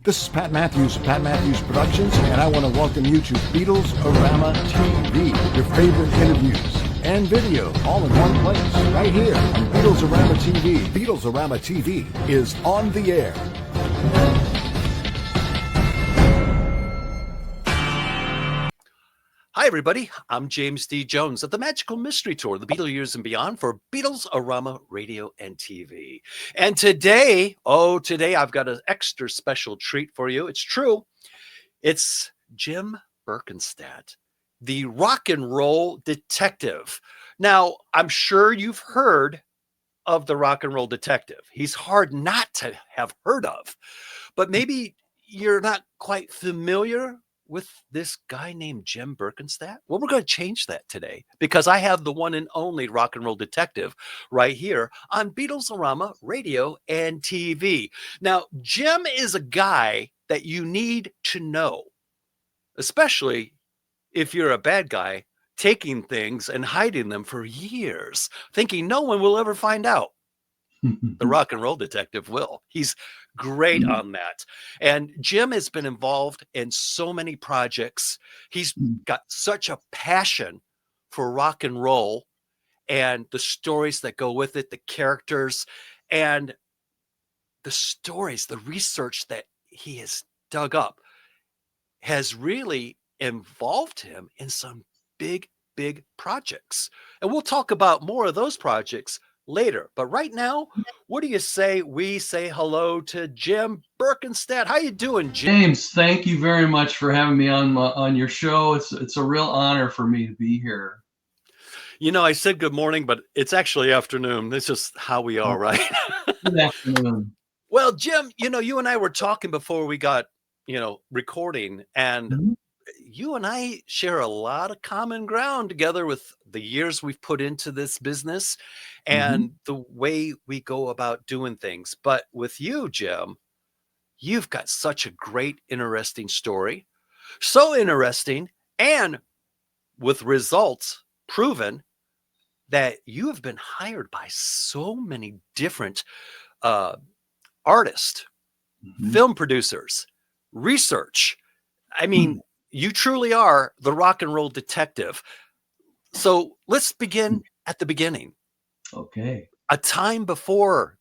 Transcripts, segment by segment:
This is Pat Matthews of Pat Matthews Productions, and I want to welcome you to Beatles-A-Rama TV, your favorite interviews and video all in one place, right here on Beatles-A-Rama TV. Beatles-A-Rama TV is on the air. Hi, everybody. I'm James D. Jones of the Magical Mystery Tour, the Beatle Years and Beyond for Beatles-A-Rama Radio and TV. And today I've got an extra special treat for you. It's true. It's Jim Berkenstadt, the rock and roll detective. Now, I'm sure you've heard of the rock and roll detective. He's hard not to have heard of, but maybe you're not quite familiar with this guy named Jim Berkenstadt. Well, we're going to change that today because I have the one and only rock and roll detective right here on Beatles-A-Rama Radio and TV. Now, Jim is a guy that you need to know, especially if you're a bad guy taking things and hiding them for years, thinking no one will ever find out. The rock and roll detective will. He's great on that. And Jim has been involved in so many projects. He's got such a passion for rock and roll and the stories that go with it, the characters and the stories, the research that he has dug up has really involved him in some big projects. And we'll talk about more of those projects later. But right now, what do you say we say hello to Jim Berkenstadt? How you doing, Jim? James, thank you very much for having me on your show. It's a real honor for me to be here. You know, I said good morning, but it's actually afternoon. It's just how we are, right? Good afternoon. Well, Jim, you know, you and I were talking before we got, recording, and you and I share a lot of common ground together with the years we've put into this business and the way we go about doing things. But with you, Jim, you've got such a great, interesting story. So interesting, and with results proven that you have been hired by so many different artists, film producers, research. I mean, you truly are the rock and roll detective. So let's begin at the beginning. Okay. A time before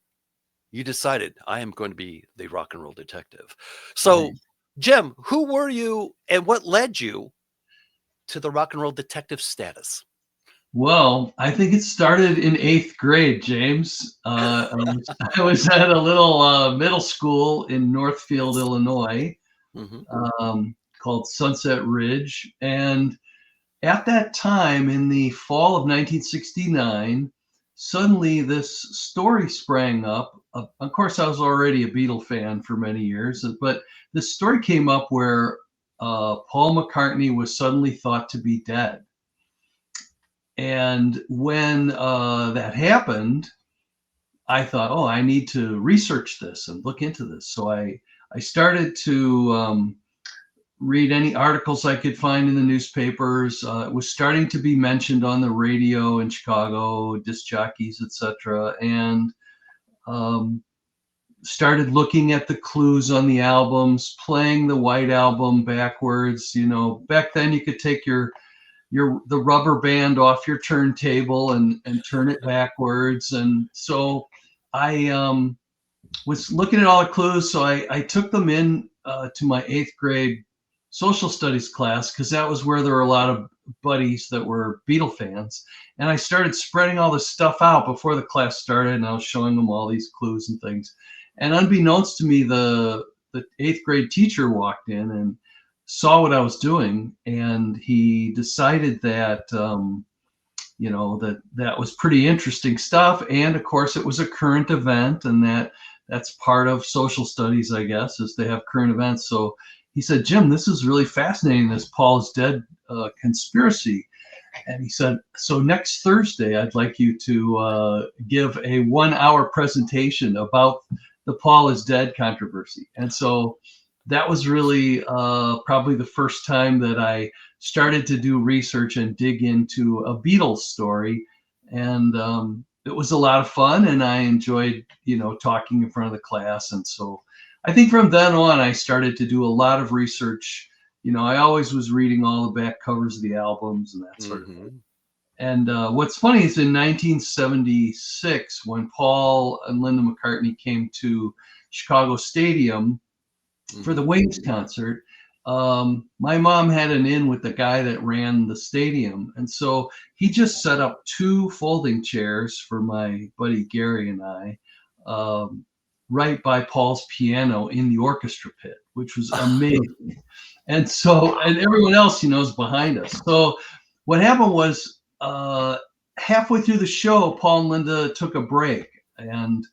you decided I am going to be the rock and roll detective. So, Jim, who were you and what led you to the rock and roll detective status? Well, I think it started in 8th grade, James. I was at a little middle school in Northfield, Illinois, called Sunset Ridge. And at that time, in the fall of 1969, suddenly this story sprang up. Of course, I was already a Beatle fan for many years, but this story came up where Paul McCartney was suddenly thought to be dead. And when that happened, I thought, oh, I need to research this and look into this. So I started to read any articles I could find in the newspapers. It was starting to be mentioned on the radio in Chicago, disc jockeys, etc., and started looking at the clues on the albums, playing the White Album backwards. You know, back then you could take the rubber band off your turntable and turn it backwards. And so I was looking at all the clues. So I took them in to my 8th grade social studies class, because that was where there were a lot of buddies that were Beatle fans. And I started spreading all this stuff out before the class started, and I was showing them all these clues and things. And unbeknownst to me, the 8th grade teacher walked in and saw what I was doing, and he decided that that was pretty interesting stuff. And of course, it was a current event, and that's part of social studies, I guess, is they have current events. So he said, Jim, this is really fascinating, this Paul is dead conspiracy. And he said, so next Thursday, I'd like you to give a 1-hour presentation about the Paul is dead controversy. And so that was really probably the first time that I started to do research and dig into a Beatles story. And it was a lot of fun, and I enjoyed, talking in front of the class. And so I think from then on, I started to do a lot of research. I always was reading all the back covers of the albums and that sort of thing. And what's funny is in 1976, when Paul and Linda McCartney came to Chicago Stadium for the Wings concert, my mom had an in with the guy that ran the stadium. And so he just set up 2 folding chairs for my buddy Gary and I, right by Paul's piano in the orchestra pit, which was amazing. And so, and everyone else, is behind us. So what happened was, halfway through the show, Paul and Linda took a break and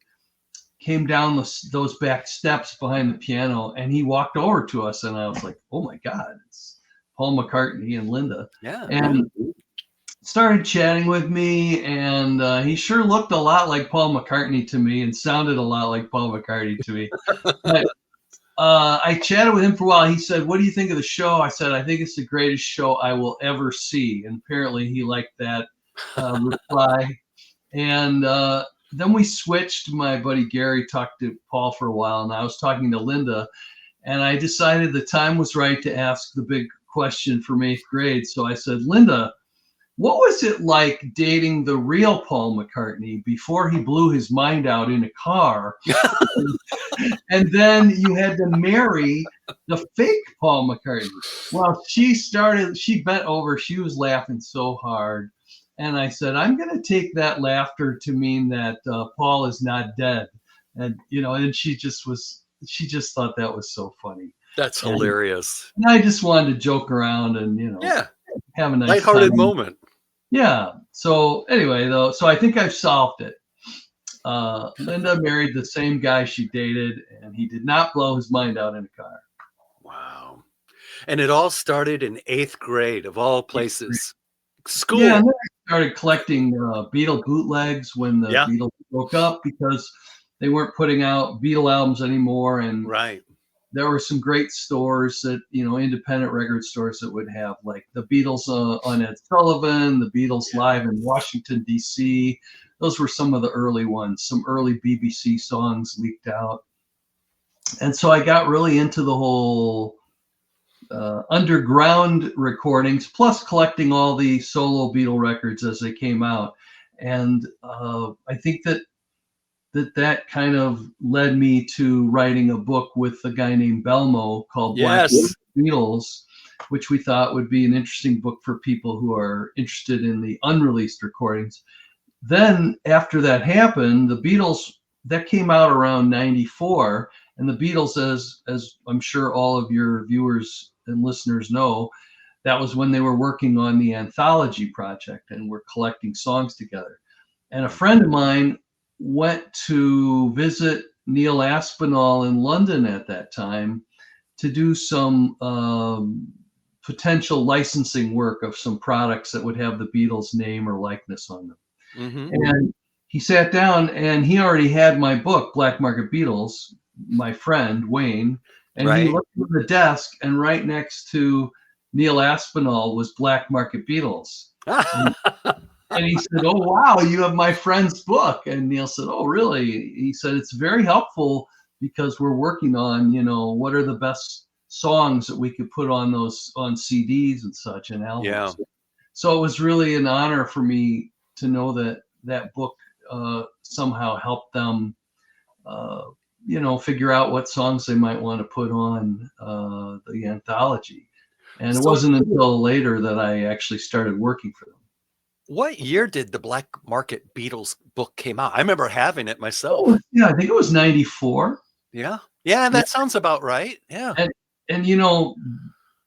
came down those back steps behind the piano, and he walked over to us, and I was like, oh my God, it's Paul McCartney and Linda. Yeah. And started chatting with me, and he sure looked a lot like Paul McCartney to me and sounded a lot like Paul McCartney to me. But I chatted with him for a while. He said, what do you think of the show? I said, I think it's the greatest show I will ever see. And apparently he liked that reply. And then we switched. My buddy Gary talked to Paul for a while, and I was talking to Linda, and I decided the time was right to ask the big question from 8th grade. So I said, Linda, what was it like dating the real Paul McCartney before he blew his mind out in a car? And then you had to marry the fake Paul McCartney. Well, she bent over, she was laughing so hard. And I said, I'm going to take that laughter to mean that Paul is not dead. And, and she just thought that was so funny. That's hilarious. And I just wanted to joke around and, have a nice lighthearted time. moment. Yeah. So anyway, though, so I think I've solved it. Linda married the same guy she dated, and he did not blow his mind out in a car. Wow. And it all started in 8th grade, of all places. School. Yeah, and then I started collecting Beatle bootlegs when the Beatles broke up, because they weren't putting out Beatle albums anymore. And there were some great stores that, independent record stores that would have like the Beatles on Ed Sullivan, the Beatles live in Washington, D.C. Those were some of the early ones. Some early BBC songs leaked out. And so I got really into the whole underground recordings, plus collecting all the solo Beatle records as they came out. And I think that kind of led me to writing a book with a guy named Belmo called Black Beatles, which we thought would be an interesting book for people who are interested in the unreleased recordings. Then after that happened, the Beatles, that came out around 94, and the Beatles, as I'm sure all of your viewers and listeners know, that was when they were working on the anthology project and were collecting songs together. And a friend of mine went to visit Neil Aspinall in London at that time to do some potential licensing work of some products that would have the Beatles name or likeness on them. And he sat down, and he already had my book, Black Market Beatles, my friend Wayne, and he looked at the desk, and right next to Neil Aspinall was Black Market Beatles. And he said, oh, wow, you have my friend's book. And Neil said, oh, really? He said, it's very helpful because we're working on, what are the best songs that we could put on CDs and such and albums. Yeah. So it was really an honor for me to know that book somehow helped them, figure out what songs they might want to put on the anthology. And it wasn't until later that I actually started working for them. What year did the Black Market Beatles book came out? I remember having it myself. Oh, yeah, I think it was 94. Yeah. Yeah, that sounds about right. Yeah. And it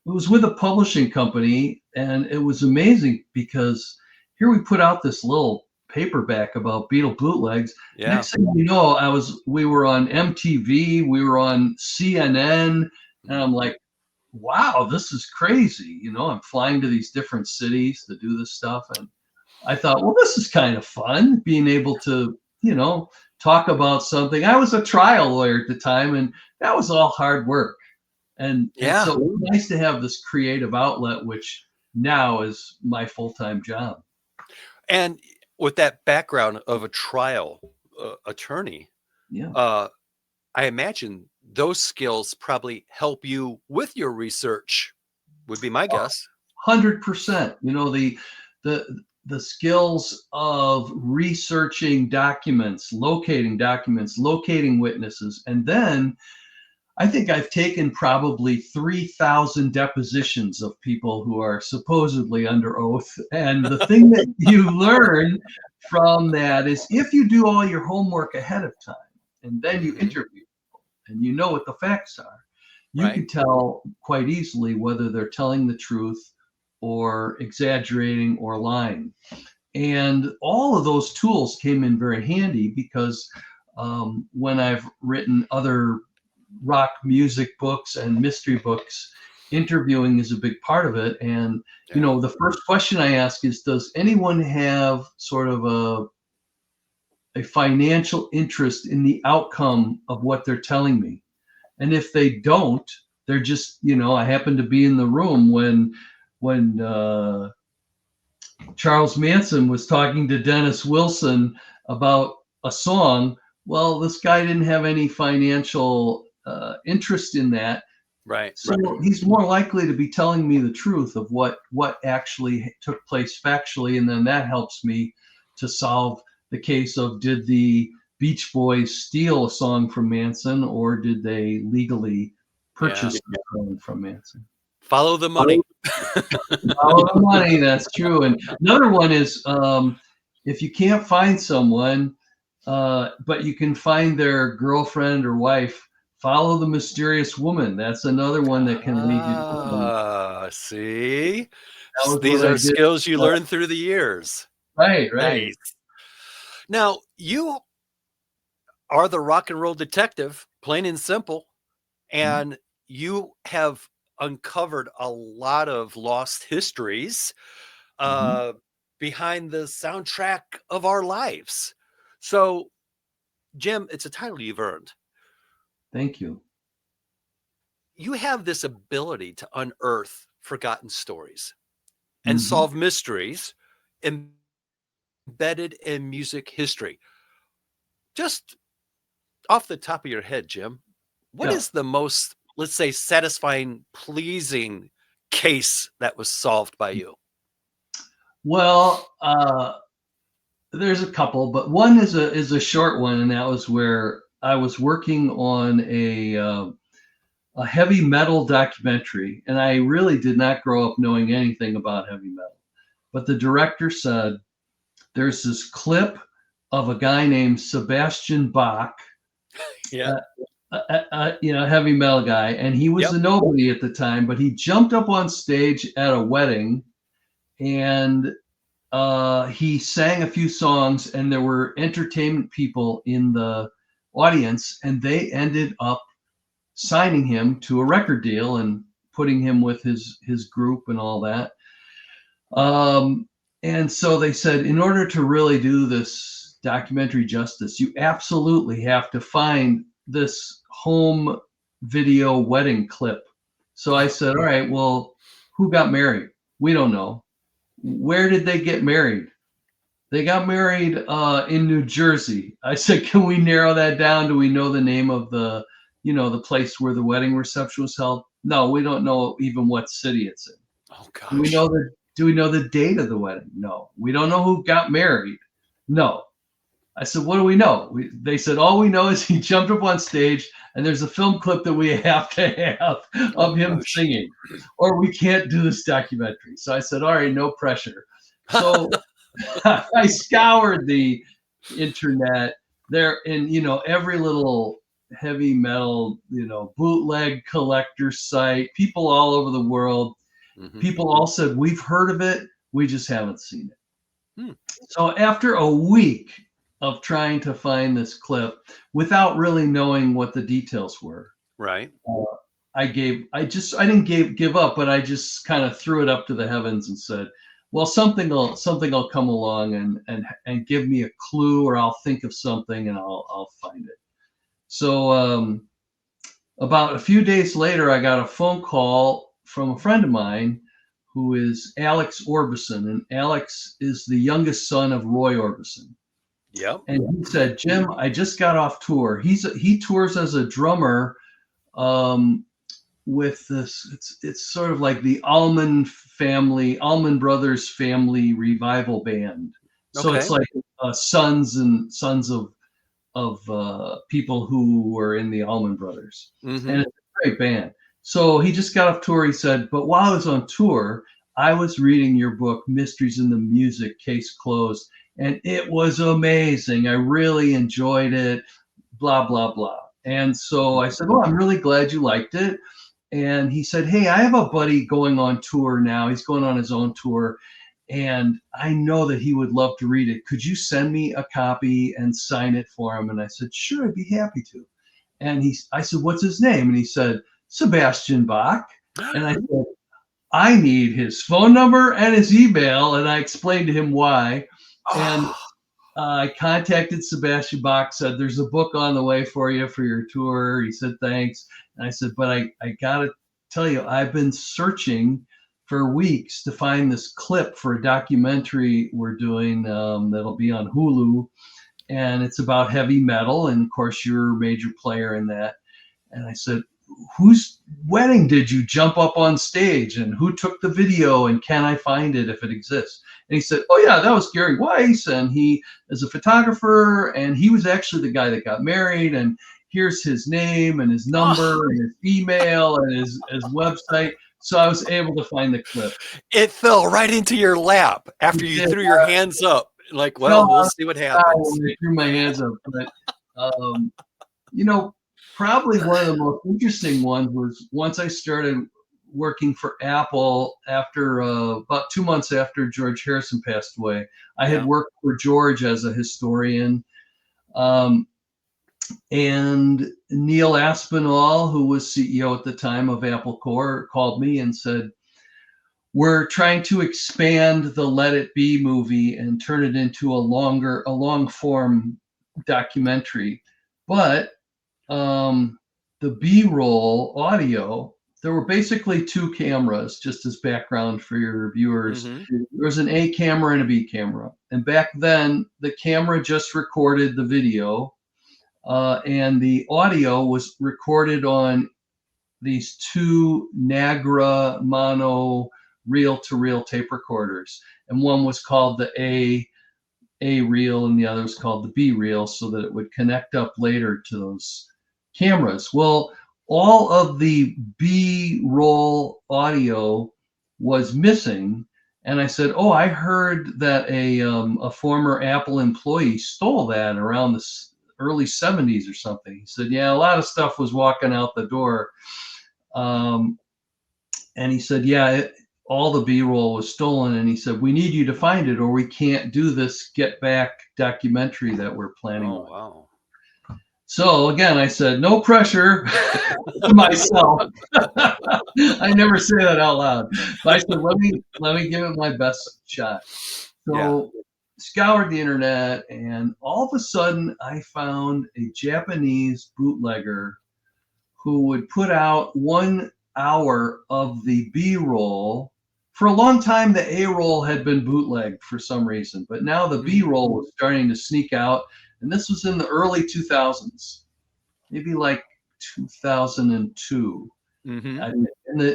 was with a publishing company, and it was amazing because here we put out this little paperback about Beatle bootlegs. Yeah. Next thing you know, we were on MTV, we were on CNN, and I'm like, wow, this is crazy. I'm flying to these different cities to do this stuff. And I thought, well, this is kind of fun, being able to, talk about something. I was a trial lawyer at the time, and that was all hard work. And so it was nice to have this creative outlet, which now is my full-time job. And with that background of a trial attorney, Yeah. I imagine those skills probably help you with your research, would be my guess. 100%. You know, the the skills of researching documents, locating witnesses, and then I think I've taken probably 3,000 depositions of people who are supposedly under oath. And the thing that you learn from that is if you do all your homework ahead of time and then you Mhm. interview people and you know what the facts are, you Right? can tell quite easily whether they're telling the truth or exaggerating or lying. And all of those tools came in very handy because when I've written other rock music books and mystery books, interviewing is a big part of it. And, you Yeah. know, the first question I ask is, does anyone have sort of a financial interest in the outcome of what they're telling me? And if they don't, they're just, you know, I happen to be in the room when Charles Manson was talking to Dennis Wilson about a song. Well, this guy didn't have any financial interest in that, Right. so he's more likely to be telling me the truth of what actually took place factually, and then that helps me to solve the case of did the Beach Boys steal a song from Manson or did they legally Yeah. purchase the song from Manson? Follow the money. Follow the money, that's true. And another one is if you can't find someone, but you can find their girlfriend or wife, follow the mysterious woman. That's another one that can lead you to them. See? That was These what I are did. skills you learn through the years. Right, right. Nice. Now, you are the rock and roll detective, plain and simple, Mhm, and you have uncovered a lot of lost histories mhm. uh, behind the soundtrack of our lives. So, Jim, it's a title you've earned. Thank you. You have this ability to unearth forgotten stories and Mhm. solve mysteries embedded in music history. Just off the top of your head, Jim, what Yeah. is the most, let's say, satisfying, pleasing case that was solved by you? Well, there's a couple, but one is a short one, and that was where I was working on a heavy metal documentary, and I really did not grow up knowing anything about heavy metal. But the director said there's this clip of a guy named Sebastian Bach, Yeah. uh, you know, heavy metal guy, and he was Yep. a nobody at the time, but he jumped up on stage at a wedding and he sang a few songs, and there were entertainment people in the audience, and they ended up signing him to a record deal and putting him with his group and all that. Um, and so they said, in order to really do this documentary justice, you absolutely have to find this home video wedding clip. So I said, all right, well, who got married? We don't know. Where did they get married? They got married in New Jersey. I said, can we narrow that down? Do we know the name of the, you know, the place where the wedding reception was held? No, we don't know even what city it's in. Oh, Do we know gosh. the date of the wedding? No. We don't know who got married. No. I said, what do we know? They said, all we know is he jumped up on stage and there's a film clip that we have to have Oh, of him gosh. singing, or we can't do this documentary. So I said, all right, no pressure. So I scoured the internet there, and you know, every little heavy metal, you know, bootleg collector site, people all over the world. Mhm. People all said, we've heard of it, we just haven't seen it. Hmm. So after a week of trying to find this clip without really knowing what the details were, Right. I didn't give up, but I just kind of threw it up to the heavens and said, well, something will come along and give me a clue, or I'll think of something and I'll find it. So about a few days later, I got a phone call from a friend of mine who is Alex Orbison, and Alex is the youngest son of Roy Orbison. Yep. And he said, Jim, I just got off tour. He tours as a drummer with this. It's sort of like the Allman Brothers family revival band. So Okay. it's like sons of people who were in the Allman Brothers, Mhm. and it's a great band. So he just got off tour. He said, but while I was on tour, I was reading your book, Mysteries in the Music, Case Closed, and it was amazing. I really enjoyed it, blah, blah, blah. And so I said, well, I'm really glad you liked it. And he said, hey, I have a buddy going on tour now. He's going on his own tour, and I know that he would love to read it. Could you send me a copy and sign it for him? And I said, sure, I'd be happy to. And I said, what's his name? And he said, Sebastian Bach. And I said, I need his phone number and his email. And I explained to him why. And I contacted Sebastian Bach, said, there's a book on the way for you for your tour. He said, thanks. And I said, but I got to tell you, I've been searching for weeks to find this clip for a documentary we're doing that'll be on Hulu. And it's about heavy metal. And of course, you're a major player in that. And I said, whose wedding did you jump up on stage, and who took the video, and can I find it if it exists? And he said, oh yeah, that was Gary Weiss, and he is a photographer, and he was actually the guy that got married, and here's his name and his number and his email and his website. So I was able to find the clip. It fell right into your lap after you threw your hands up. Like, well, we'll see what happens. I threw my hands up. But, probably one of the most interesting ones was once I started working for Apple after about 2 months after George Harrison passed away. I had worked for George as a historian. And Neil Aspinall, who was CEO at the time of Apple Corps, called me and said, we're trying to expand the Let It Be movie and turn it into a long form documentary. But the B-roll audio, there were basically two cameras, just as background for your viewers. Mm-hmm. There was an A camera and a B camera. And back then, the camera just recorded the video, and the audio was recorded on these two Nagra mono reel-to-reel tape recorders. And one was called the A reel and the other was called the B reel, so that it would connect up later to those cameras. Well, all of the B-roll audio was missing. And I said, oh, I heard that a former Apple employee stole that around the early 70s or something. He said, yeah, a lot of stuff was walking out the door. And he said, yeah, all the B-roll was stolen. And he said, we need you to find it or we can't do this Get Back documentary that we're planning on. Wow. So again, I said, no pressure to myself. I never say that out loud. But I said, let me give it my best shot. So scoured the internet, and all of a sudden I found a Japanese bootlegger who would put out 1 hour of the B-roll. For a long time, the A-roll had been bootlegged for some reason, but now the B-roll was starting to sneak out. And this was in the early 2000s, maybe like 2002. Mm-hmm. And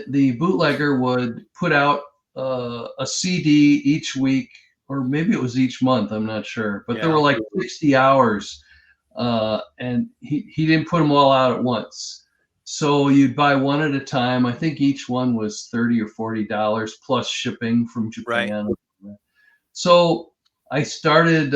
the bootlegger would put out a CD each week, or maybe it was each month, I'm not sure. But there were like 60 hours, and he didn't put them all out at once. So you'd buy one at a time. I think each one was $30 or $40 plus shipping from Japan. Right. So I started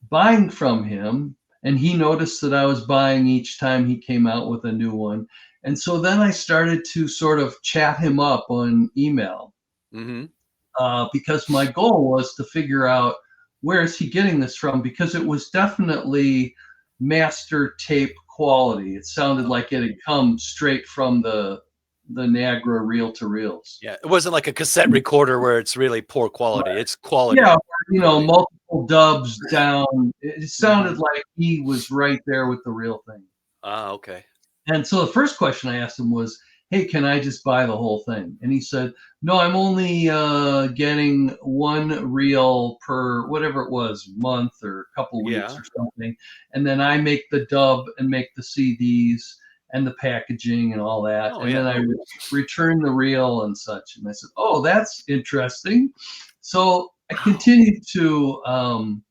buying from him, and he noticed that I was buying each time he came out with a new one. And so then I started to sort of chat him up on email, because my goal was to figure out where is he getting this from, because it was definitely master tape quality. It sounded like it had come straight from the Nagra reel-to-reels. Yeah, it wasn't like a cassette recorder where it's really poor quality. Right. It's quality. Yeah, multiple dubs down. It sounded like he was right there with the real thing. Ah, okay. And so the first question I asked him was, hey, can I just buy the whole thing? And he said, no, I'm only getting one reel per whatever it was, month or a couple weeks Yeah. or something. And then I make the dub and make the CDs and the packaging and all that. Oh, And then yeah. I return the reel and such. And I said, oh, that's interesting. So I continued to,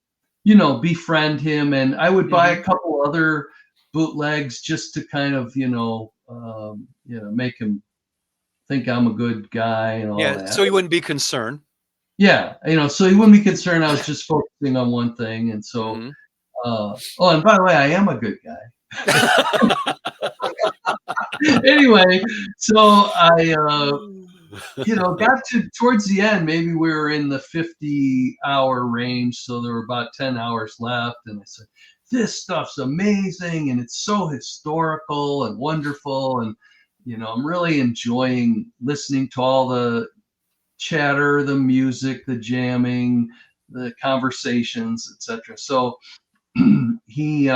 befriend him, and I would buy a couple other bootlegs just to kind of, make him think I'm a good guy and all Yeah. that. So you wouldn't be concerned. Yeah, so he wouldn't be concerned I was just focusing on one thing. And so, Mhm. and by the way, I am a good guy. Anyway, so I, got towards the end, maybe we were in the 50-hour range. So there were about 10 hours left. And I said, this stuff's amazing. And it's so historical and wonderful. And, I'm really enjoying listening to all the chatter, the music, the jamming, the conversations, etc. So he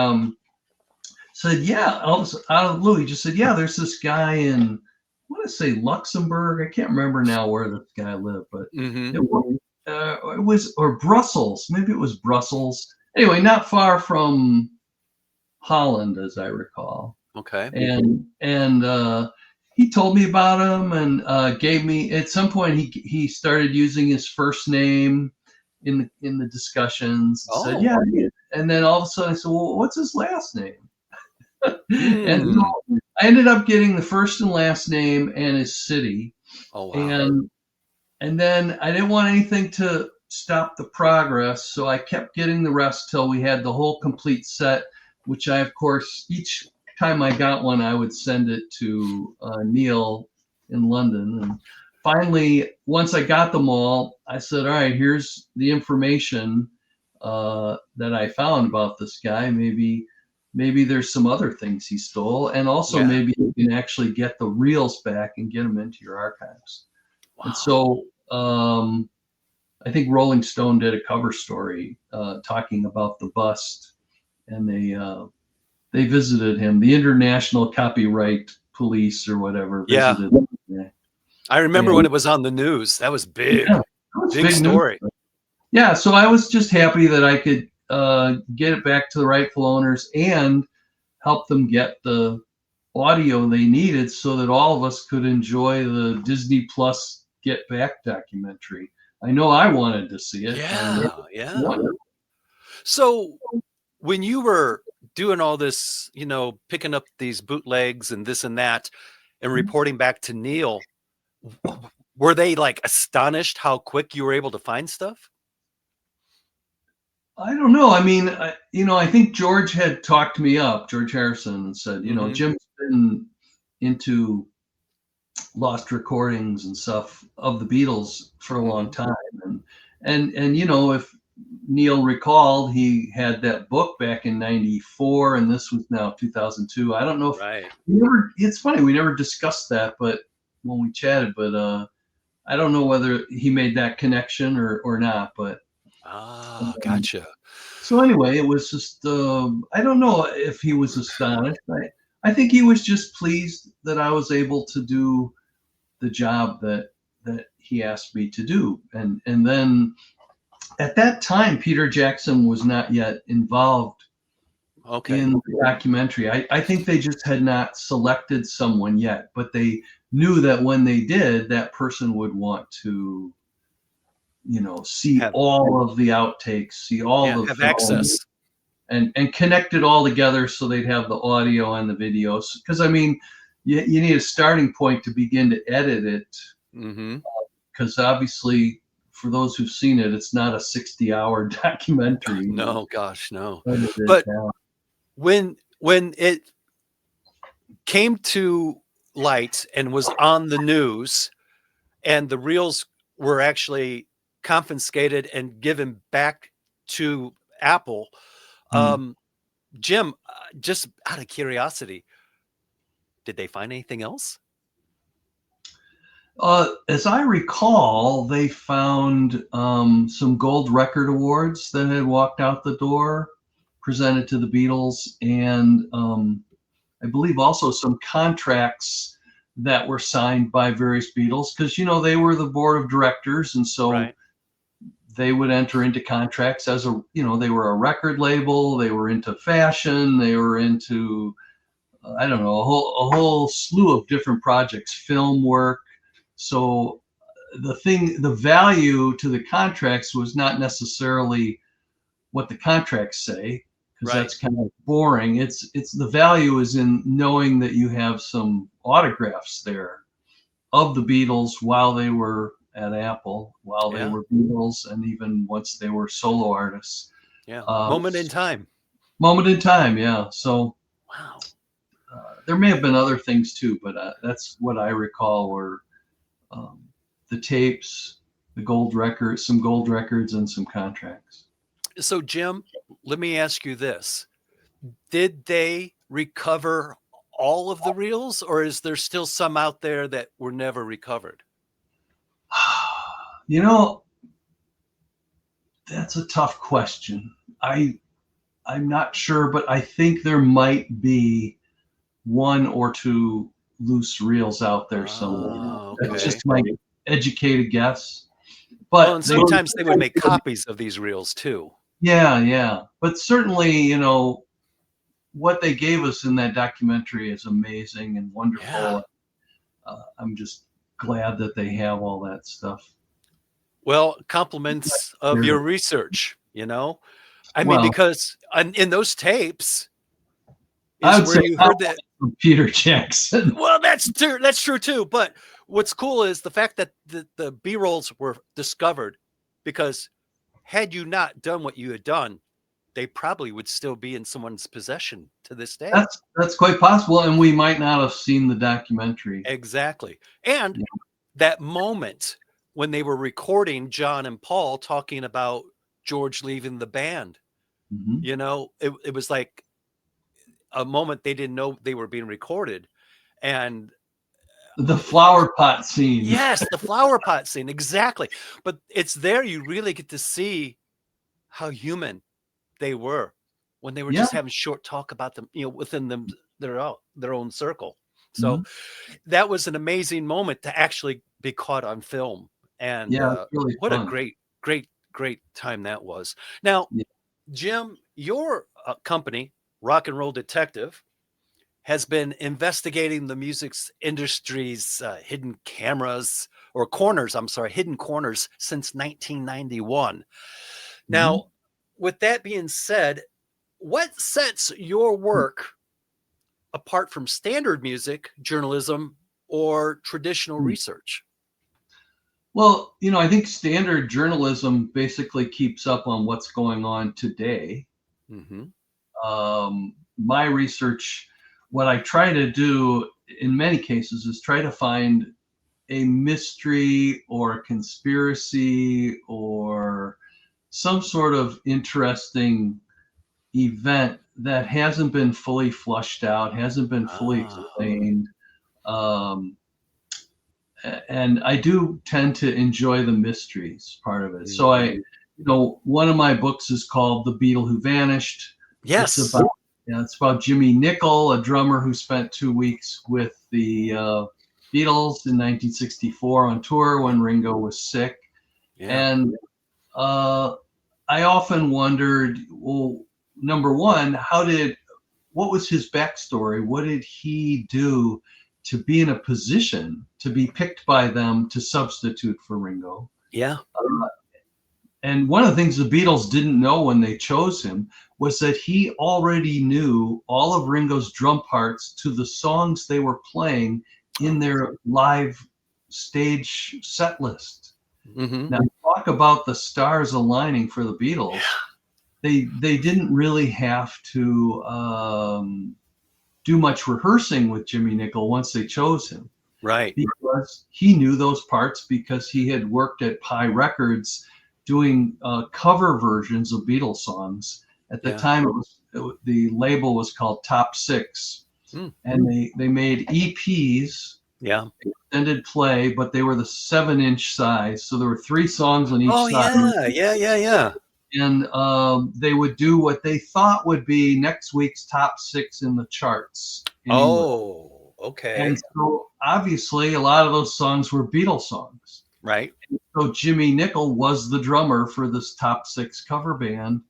said, yeah, out of the blue, he just said, yeah, there's this guy in, I want to say Luxembourg. I can't remember now where this guy lived, but Mhm. it was, or Brussels. Maybe it was Brussels. Anyway, not far from Holland, as I recall. Okay. And he told me about him and gave me, at some point he started using his first name in the discussions. Said, yeah. And then all of a sudden I said, well, what's his last name? And Hmm. I ended up getting the first and last name and his city. Oh, wow. And then I didn't want anything to stop the progress, so I kept getting the rest till we had the whole complete set, which I, of course, each time I got one, I would send it to Neil in London. And finally, once I got them all, I said, all right, here's the information that I found about this guy. Maybe there's some other things he stole, and also Yeah. maybe you can actually get the reels back and get them into your archives. Wow. And so I think Rolling Stone did a cover story talking about the bust, and they visited him. The International Copyright Police or whatever Yeah. visited him. Yeah. I remember And- when it was on the news. That was big. Yeah, that was Big news. story. Yeah, so I was just happy that I could get it back to the rightful owners and help them get the audio they needed so that all of us could enjoy the Disney Plus Get Back documentary. I know I wanted to see it. Yeah. Yeah. Wanted. So when you were doing all this, picking up these bootlegs and this and that and reporting back to Neil, were they like astonished how quick you were able to find stuff? I don't know. I mean, I think George had talked me up, George Harrison, and said, Mhm. Jim's been into lost recordings and stuff of the Beatles for a long time. And if Neil recalled, he had that book back in 94 and this was now 2002. I don't know if Right. it's funny, we never discussed that, but when we chatted, but I don't know whether he made that connection or not, but Gotcha. so anyway, it was just I don't know if he was astonished. I think he was just pleased that I was able to do the job that he asked me to do. And then at that time, Peter Jackson was not yet involved Okay. in the documentary. I think they just had not selected someone yet, but they knew that when they did, that person would want to, see Have- all of the outtakes, see all Yeah, the have film, access. and connect it all together so they'd have the audio and the videos. Because I mean, you need a starting point to begin to edit it. Mhm. Because obviously, for those who've seen it, it's not a 60-hour documentary. No, gosh, no. Edited But down. when it came to light and was on the news and the reels were actually confiscated and given back to Apple, Jim, just out of curiosity, did they find anything else? As I recall, they found some gold record awards that had walked out the door, presented to the Beatles, and I believe also some contracts that were signed by various Beatles, because they were the board of directors, and so Right. they would enter into contracts as they were a record label, they were into fashion, they were into I don't know, a whole slew of different projects, film work. So the value to the contracts was not necessarily what the contracts say, because Right. that's kind of boring. It's the value is in knowing that you have some autographs there of the Beatles while they were at Apple, while they Yeah. were Beatles, and even once they were solo artists. Yeah. Moment in time. Moment in time, yeah. So Wow. there may have been other things too, but that's what I recall were the tapes, the gold records, some gold records, and some contracts. So, Jim, let me ask you this. Did they recover all of the reels, or is there still some out there that were never recovered? That's a tough question. I'm not sure, but I think there might be one or two loose reels out there somewhere. Oh, That's okay. just my educated guess. Well, But and sometimes they would make copies of these reels too. yeah. But certainly, what they gave us in that documentary is amazing and wonderful. Yeah. I'm just glad that they have all that stuff. Well, compliments of your research, I mean, Well, because in those tapes I is would where say you heard that. from Peter Jackson. Well, that's true too. But what's cool is the fact that the B-rolls were discovered, because had you not done what you had done, they probably would still be in someone's possession to this day. That's quite possible, and we might not have seen the documentary. Exactly. And Yeah. that moment when they were recording John and Paul talking about George leaving the band, Mhm. it was like a moment they didn't know they were being recorded. And The flower pot scene. yes, the flower pot scene, exactly. But it's there you really get to see how human they were when they were Yeah. just having short talk about them, within their own circle. So Mhm. that was an amazing moment to actually be caught on film. And Yeah, it's really what a fun. great time that was. Now, Yeah. Jim, your company, Rock and Roll Detective, has been investigating the music industry's hidden corners since 1991. Mhm. Now, with that being said, what sets your work apart from standard music journalism or traditional Mm. research? Well, I think standard journalism basically keeps up on what's going on today. Hmm. My research, what I try to do in many cases is try to find a mystery or a conspiracy or some sort of interesting event that hasn't been fully flushed out, hasn't been fully Ah, explained. Um, and I do tend to enjoy the mysteries part of it. So mhm. one of my books is called The Beatle Who Vanished. It's Yes. about Jimmy Nicol, a drummer who spent 2 weeks with the Beatles in 1964 on tour when Ringo was sick. Yeah. And I often wondered, well, number one, what was his backstory? What did he do to be in a position to be picked by them to substitute for Ringo? Yeah. And one of the things the Beatles didn't know when they chose him was that he already knew all of Ringo's drum parts to the songs they were playing in their live stage set list. Hmm. Now, talk about the stars aligning for the Beatles. They didn't really have to do much rehearsing with Jimmy Nicol once they chose him, Right. because he knew those parts because he had worked at Pi Records doing cover versions of Beatles songs. At the Yeah. time, the label was called Top Six, Mm. and they made EPs, Yeah. extended play, but they were the 7-inch size. So there were 3 songs on each Oh, side. yeah. And they would do what they thought would be next week's top 6 in the charts in England. Oh, okay. And so obviously a lot of those songs were Beatles songs. Right. So Jimmy Nicol was the drummer for this top 6 cover band.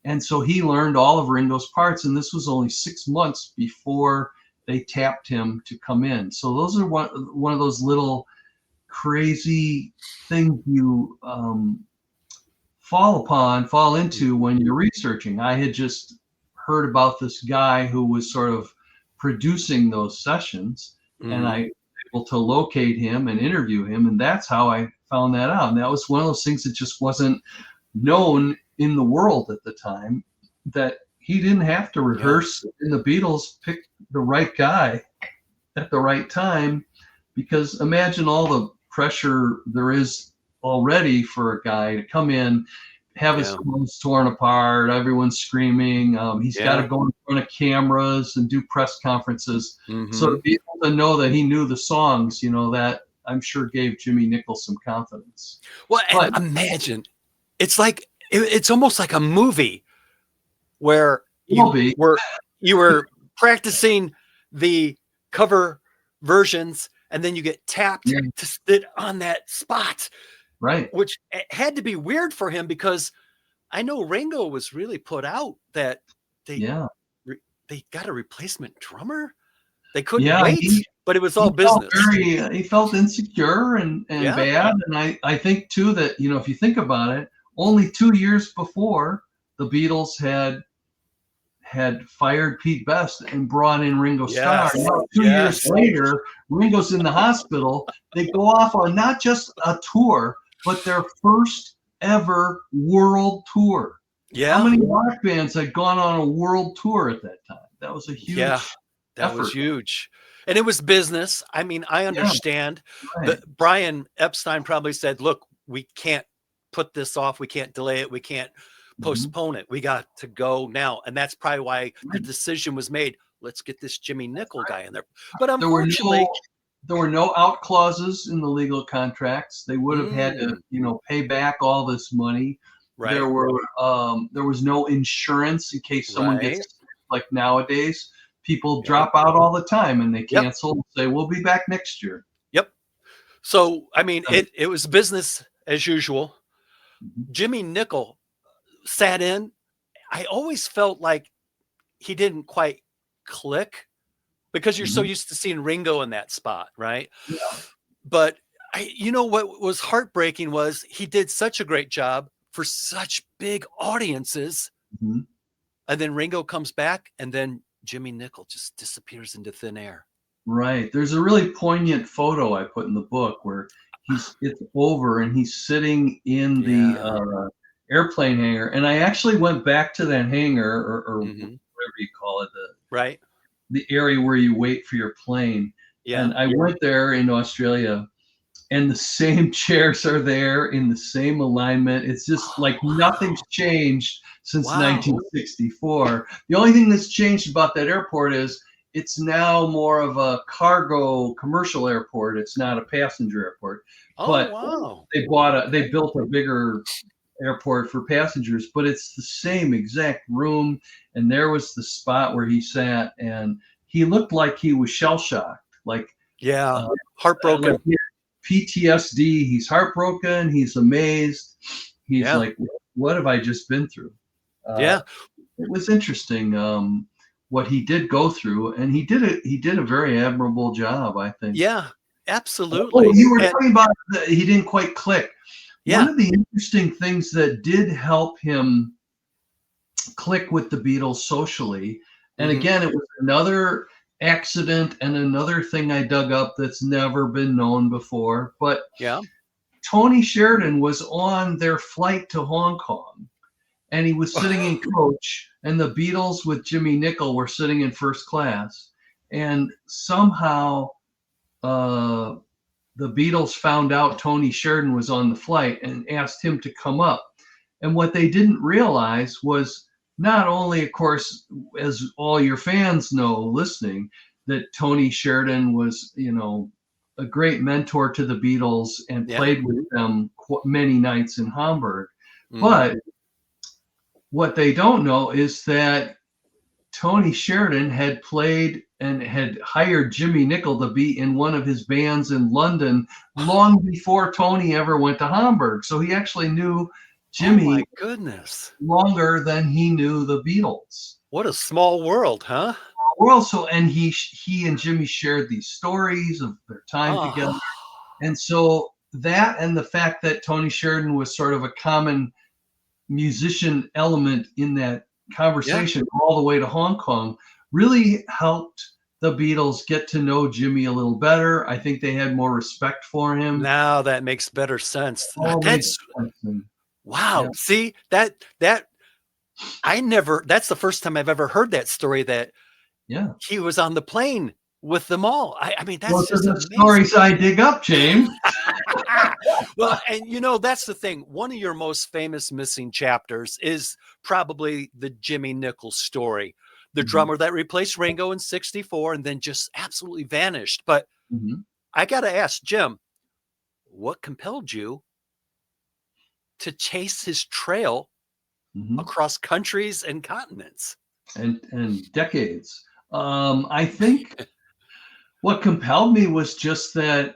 And so he learned all of Ringo's parts. And this was only 6 months before they tapped him to come in. So those are one of those little crazy things you fall into when you're researching. I had just heard about this guy who was sort of producing those sessions, and I was able to locate him and interview him, and that's how I found that out. And that was one of those things that just wasn't known in the world at the time, that he didn't have to rehearse, and the Beatles picked the right guy at the right time, because imagine all the pressure there is already for a guy to come in, have his clothes torn apart, everyone's screaming. He's got to go in front of cameras and do press conferences. So to be able to know that he knew the songs, that I'm sure gave Jimmy Nicol some confidence. Well, and imagine, it's like, it's almost like a movie where you were practicing the cover versions, and then you get tapped to sit on that spot. Right. Which had to be weird for him, because I know Ringo was really put out that they got a replacement drummer. They couldn't wait, but it was all business. He felt insecure and bad. And I think too that, if you think about it, only 2 years before, the Beatles had fired Pete Best and brought in Ringo Starr. Now, 2 years later, Ringo's in the hospital. They go off on not just a tour, but their first ever world tour. Yeah. How many rock bands had gone on a world tour at that time? That was a huge effort. Was huge. And it was business. I mean, I understand that Brian Epstein probably said, look, we can't put this off. We can't delay it. We can't postpone it. We got to go now. And that's probably why the decision was made. Let's get this Jimmy Nicol guy in there. But unfortunately, there were no out clauses in the legal contracts. They would have had to, pay back all this money. Right. There was no insurance in case someone gets sick. Like nowadays, people drop out all the time and they cancel and say, we'll be back next year. Yep. So, I mean, it was business as usual. Jimmy Nicol sat in. I always felt like he didn't quite click, because you're so used to seeing Ringo in that spot, right? Yeah. But what was heartbreaking was he did such a great job for such big audiences, and then Ringo comes back, and then Jimmy Nicol just disappears into thin air. Right. There's a really poignant photo I put in the book where it's over and he's sitting in the airplane hangar, and I actually went back to that hangar or whatever you call it, the area where you wait for your plane. And I went there in Australia, and the same chairs are there in the same alignment. It's just like nothing's changed since 1964. The only thing that's changed about that airport is it's now more of a cargo commercial airport. It's not a passenger airport. They built a bigger airport for passengers, but it's the same exact room. And there was the spot where he sat, and he looked like he was shell-shocked, heartbroken. Like PTSD. He's heartbroken. He's amazed. He's like, what have I just been through? It was interesting what he did go through, and he did a very admirable job, I think. Yeah, absolutely. You were talking about that he didn't quite click. One of the interesting things that did help him click with the Beatles socially, and again, it was another accident and another thing I dug up that's never been known before, but Tony Sheridan was on their flight to Hong Kong, and he was sitting in coach, and the Beatles with Jimmy Nicol were sitting in first class, and somehow the Beatles found out Tony Sheridan was on the flight and asked him to come up. And what they didn't realize was not only, of course, as all your fans know listening, that Tony Sheridan was, a great mentor to the Beatles and played with them many nights in Hamburg. But what they don't know is that Tony Sheridan had played and had hired Jimmy Nicol to be in one of his bands in London long before Tony ever went to Hamburg. So he actually knew Jimmy Oh my goodness. longer than he knew the Beatles. What a small world, huh? Well, so and he and Jimmy shared these stories of their time Oh, together, and so that and the fact that Tony Sheridan was sort of a common musician element in that conversation all the way to Hong Kong really helped the Beatles get to know Jimmy a little better. I think they had more respect for him. now that makes better sense. All That's makes sense. wow. Yeah. See, that's the first time I've ever heard that story, that Yeah. he was on the plane with them all. I mean, that's Well, just the amazing. stories I dig up, James. Well, and you know, that's the thing. One of your most famous missing chapters is probably the Jimmy Nicol story, the Mhm. drummer that replaced Ringo in '64 and then just absolutely vanished. But Mhm. I got to ask Jim, what compelled you to chase his trail Mhm. across countries and continents? And decades. I think what compelled me was just that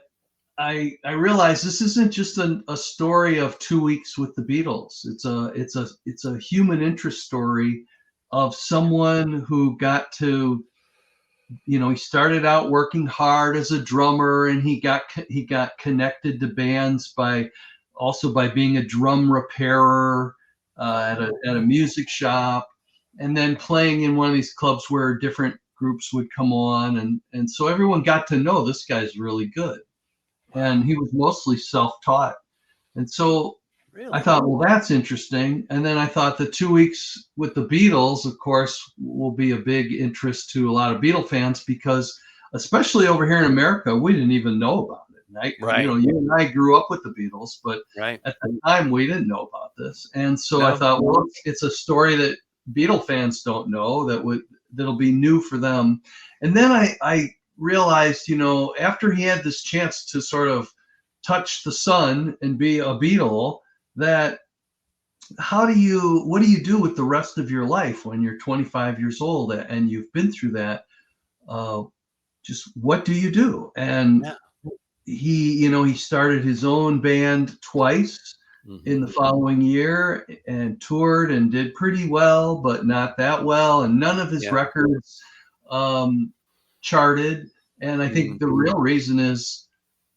I realized this isn't just a story of 2 weeks with the Beatles. It's a human interest story of someone who got to, he started out working hard as a drummer, and he got connected to bands by being a drum repairer at a music shop, and then playing in one of these clubs where different groups would come on, and so everyone got to know this guy's really good, and he was mostly self-taught. And so I Really? thought, well, that's interesting. And then I thought the 2 weeks with the Beatles, of course, will be a big interest to a lot of Beatle fans, because especially over here in America, we didn't even know about it. And Right. you and I grew up with the Beatles, but Right. at the time we didn't know about this. And so I No. thought, well, it's a story that Beatle fans don't know, that'll be new for them. And then I realized, after he had this chance to sort of touch the sun and be a Beatle, that what do you do with the rest of your life when you're 25 years old and you've been through that? Just what do you do? And Yeah. he started his own band twice in the following year, and toured and did pretty well, but not that well. And none of his Yeah. records charted. And I think the real reason is,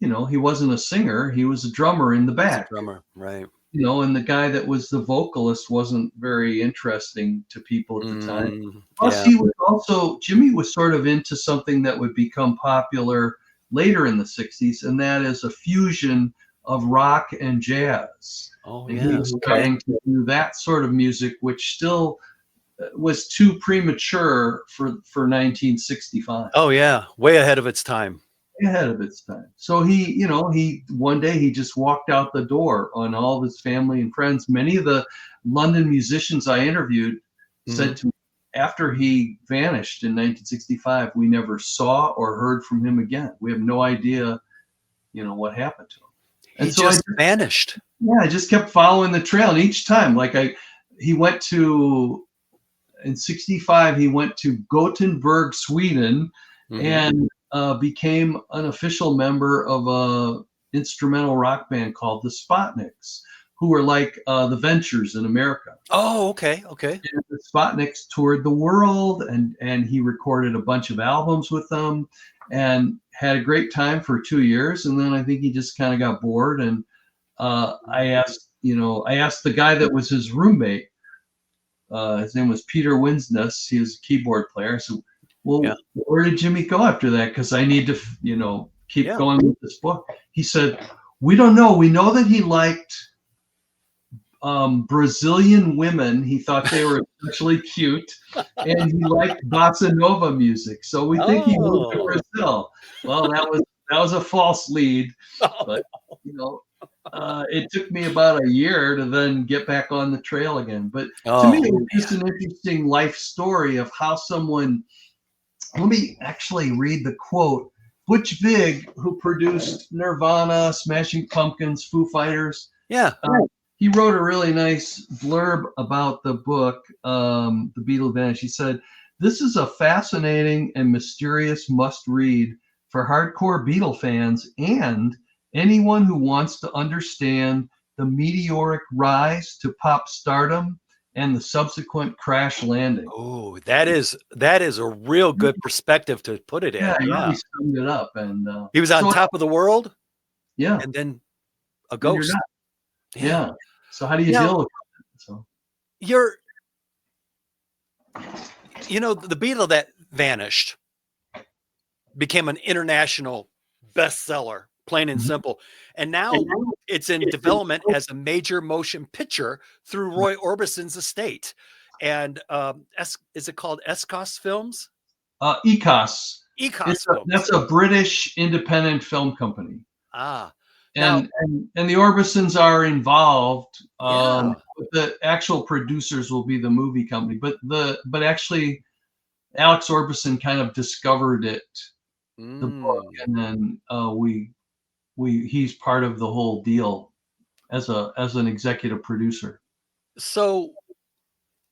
he wasn't a singer. He was a drummer in the He's a back. drummer, right? And the guy that was the vocalist wasn't very interesting to people at the time. Plus, Yeah. Jimmy was sort of into something that would become popular later in the 60s, and that is a fusion of rock and jazz. Oh, And yeah. he was Okay. starting to do that sort of music, which still was too premature for 1965. Oh, yeah. Way ahead of its time. Ahead of its time. So he one day he just walked out the door on all of his family and friends. Many of the London musicians I interviewed said to me, after he vanished in 1965, we never saw or heard from him again. We have no idea, what happened to him. And He so just vanished. I just kept following the trail. And each time, in 65, he went to Gothenburg, Sweden, and became an official member of a instrumental rock band called the Spotniks, who were like the Ventures in America. Oh, okay. Okay. And the Spotniks toured the world, and he recorded a bunch of albums with them and had a great time for 2 years. And then I think he just kind of got bored. And I asked the guy that was his roommate, his name was Peter Winsness. He was a keyboard player. So, well, where did Jimmy go after that? Because I need to, keep going with this book. He said, we don't know. We know that he liked Brazilian women. He thought they were especially cute, and he liked bossa nova music. So we think he moved to Brazil. Well, that was a false lead, but it took me about a year to then get back on the trail again. But to me, it was just an interesting life story of how someone. Let me actually read the quote. Butch Vig, who produced Nirvana, Smashing Pumpkins, Foo Fighters. Yeah. He wrote a really nice blurb about the book, The Beatle Who Vanished. He said, this is a fascinating and mysterious must-read for hardcore Beatle fans and anyone who wants to understand the meteoric rise to pop stardom and the subsequent crash landing. Oh, that is a real good perspective to put it in. Yeah, you Yeah. really summed it up. And He was on so, top of the world yeah, and then a and you're ghost. not. Yeah. So how do you Now- deal with it? So the Beatle that vanished became an international bestseller, plain and Mhm. simple. And now it's in development as a major motion picture through Roy Orbison's estate. And is it called Escos Films? ECOS. Ecos Films. That's a British independent film company. Ah. Now, And the Orbisons are involved. Yeah. But the actual producers will be the movie company. But actually, Alex Orbison kind of discovered it, the book, and then he's part of the whole deal as an executive producer. So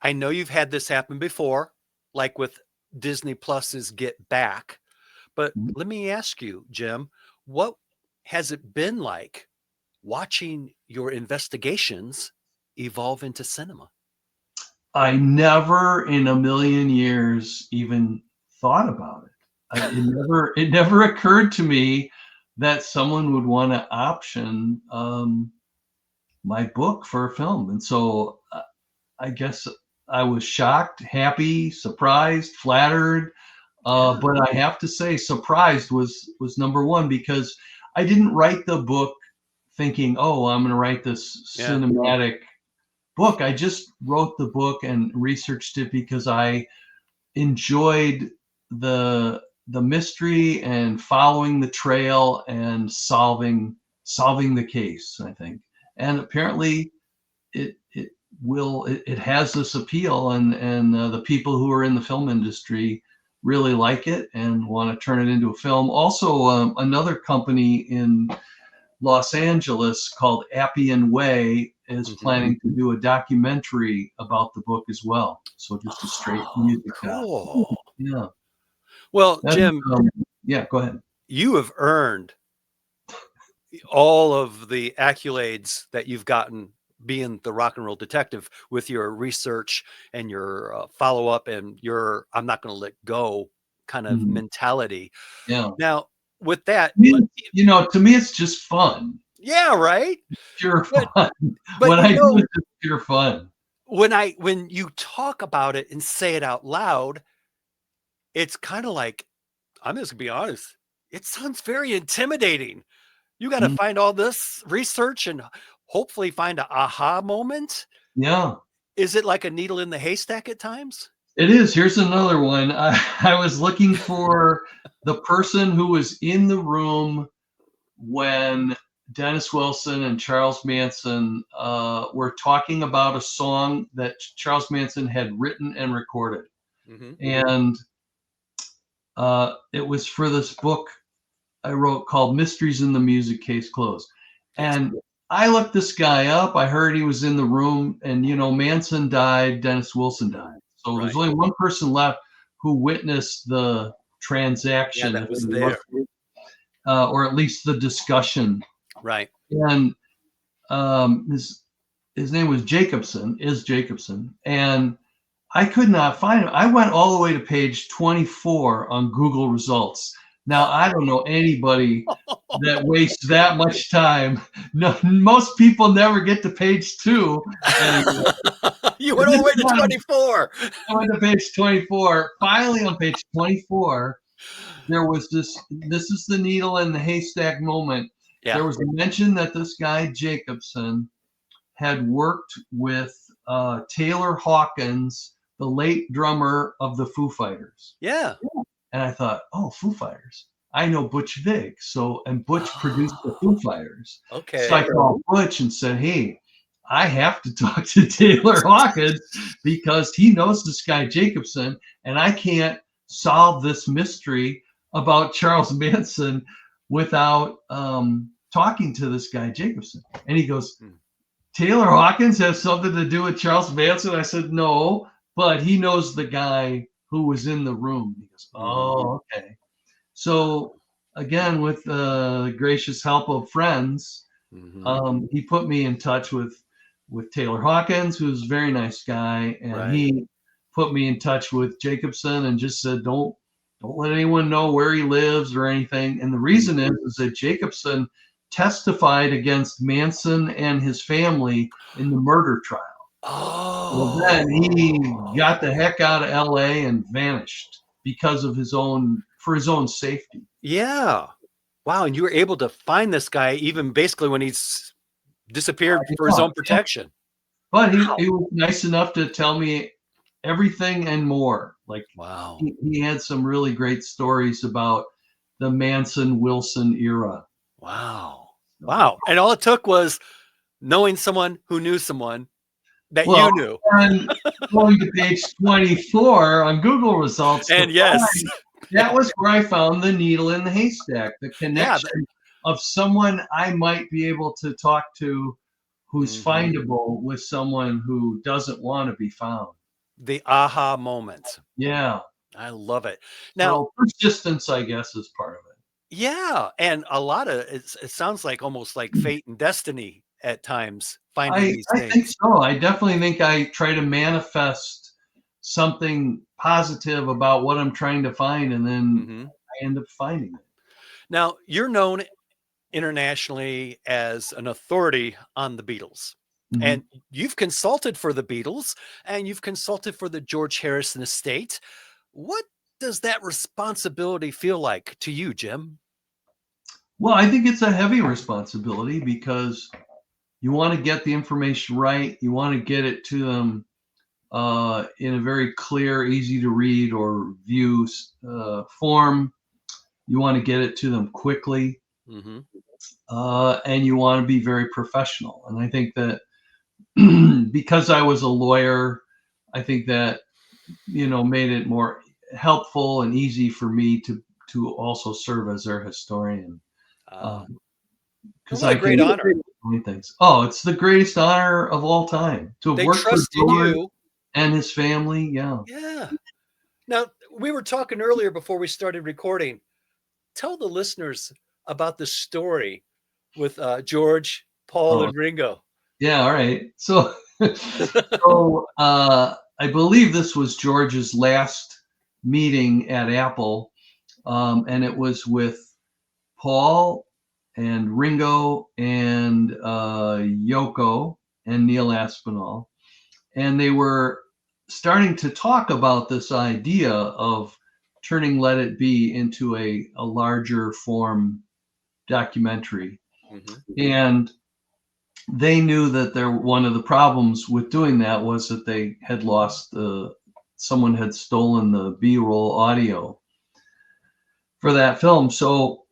I know you've had this happen before, like with Disney Plus's Get Back. But let me ask you, Jim, what has it been like watching your investigations evolve into cinema? I never in a million years even thought about it. It never occurred to me that someone would want to option my book for a film. And so I guess I was shocked, happy, surprised, flattered. But I have to say surprised was number one, because I didn't write the book thinking, oh, I'm going to write this cinematic book. I just wrote the book and researched it because I enjoyed the mystery and following the trail and solving the case, I think. And apparently it has this appeal, and the people who are in the film industry really like it and want to turn it into a film. Also, another company in Los Angeles called Appian Way is planning to do a documentary about the book as well. So just a straight music cool. Yeah. Well, Jim, yeah, go ahead. You have earned all of the accolades that you've gotten being the rock and roll detective with your research and your follow-up and your I'm not going to let go kind of mentality. Yeah. Now, with that, to me, it's just fun. Yeah, right. Pure fun. But what I do is just pure fun. When you talk about it and say it out loud, it's kind of like, I'm just gonna be honest, it sounds very intimidating. You got to find all this research and hopefully find an aha moment. Yeah. Is it like a needle in the haystack at times? It is. Here's another one. I was looking for the person who was in the room when Dennis Wilson and Charles Manson were talking about a song that Charles Manson had written and recorded. And it was for this book I wrote called Mysteries in the Music, Case Closed. And I looked this guy up. I heard he was in the room, and Manson died, Dennis Wilson died. So there's only one person left who witnessed the transaction. Yeah, that was there. Or at least the discussion. Right. And his name was Jacobson, and I could not find him. I went all the way to page 24 on Google results. Now, I don't know anybody that wastes that much time. No, most people never get to page 2. You went all the way to 24. I went to page 24. Finally, on page 24, there was this is the needle in the haystack moment. Yeah. There was a mention that this guy, Jacobson, had worked with Taylor Hawkins, the late drummer of the Foo Fighters. Yeah. And I thought, oh, Foo Fighters. I know Butch Vig. And Butch produced the Foo Fighters. Okay. So I called Butch and said, hey, I have to talk to Taylor Hawkins because he knows this guy Jacobson, and I can't solve this mystery about Charles Manson without talking to this guy Jacobson. And he goes, Taylor Hawkins has something to do with Charles Manson? I said, no, but he knows the guy who was in the room. He goes, Mhm. oh, okay. So again, with the gracious help of friends, Mhm. he put me in touch with Taylor Hawkins, who's a very nice guy, and Right. he put me in touch with Jacobson and just said, don't let anyone know where he lives or anything. And the reason is that Jacobson testified against Manson and his family in the murder trial. Well, then he Oh. got the heck out of LA and vanished because of for his own safety. Yeah. Wow, and you were able to find this guy even basically when he's disappeared for his Yeah, own protection. but Wow. he was nice enough to tell me everything and more. Like Wow. he had some really great stories about the Manson Wilson era. Wow. So, Wow. And all it took was knowing someone who knew someone that well, you knew. and going to page 24 on Google results to And yes. find that was where I found the needle in the haystack, the Yeah. connection of someone I might be able to talk to who's Mhm. findable with someone who doesn't want to be found. The aha moment. Yeah. I love it. Now, So persistence, I guess, is part of it. yeah, and a lot of it sounds like almost like fate and destiny at times finding these I think things. so. I definitely think I try to manifest something positive about what I'm trying to find, and then Mhm. I end up finding it. Now, you're known internationally as an authority on the Beatles. Mhm. And you've consulted for the Beatles and you've consulted for the George Harrison estate. What does that responsibility feel like to you, Jim? Well, I think it's a heavy responsibility because you want to get the information right. You want to get it to them in a very clear, easy to read or view form. You want to get it to them quickly, Hmm. and you want to be very professional. And I think that because I was a lawyer, I think that made it more helpful and easy for me to also serve as their historian. Uh, and Because what a I great can honor. find things. Oh, it's the greatest honor of all time to have They worked for trusted George you. and his family. Yeah. Yeah. Now, we were talking earlier before we started recording. Tell the listeners about the story with George, Paul, Oh, and Ringo. yeah. All right. So, I believe this was George's last meeting at Apple, and it was with Paul and Ringo and Yoko and Neil Aspinall, and they were starting to talk about this idea of turning Let It Be into a larger form documentary. Hmm. And they knew that one of the problems with doing that was that they had lost someone had stolen the B-roll audio for that film. So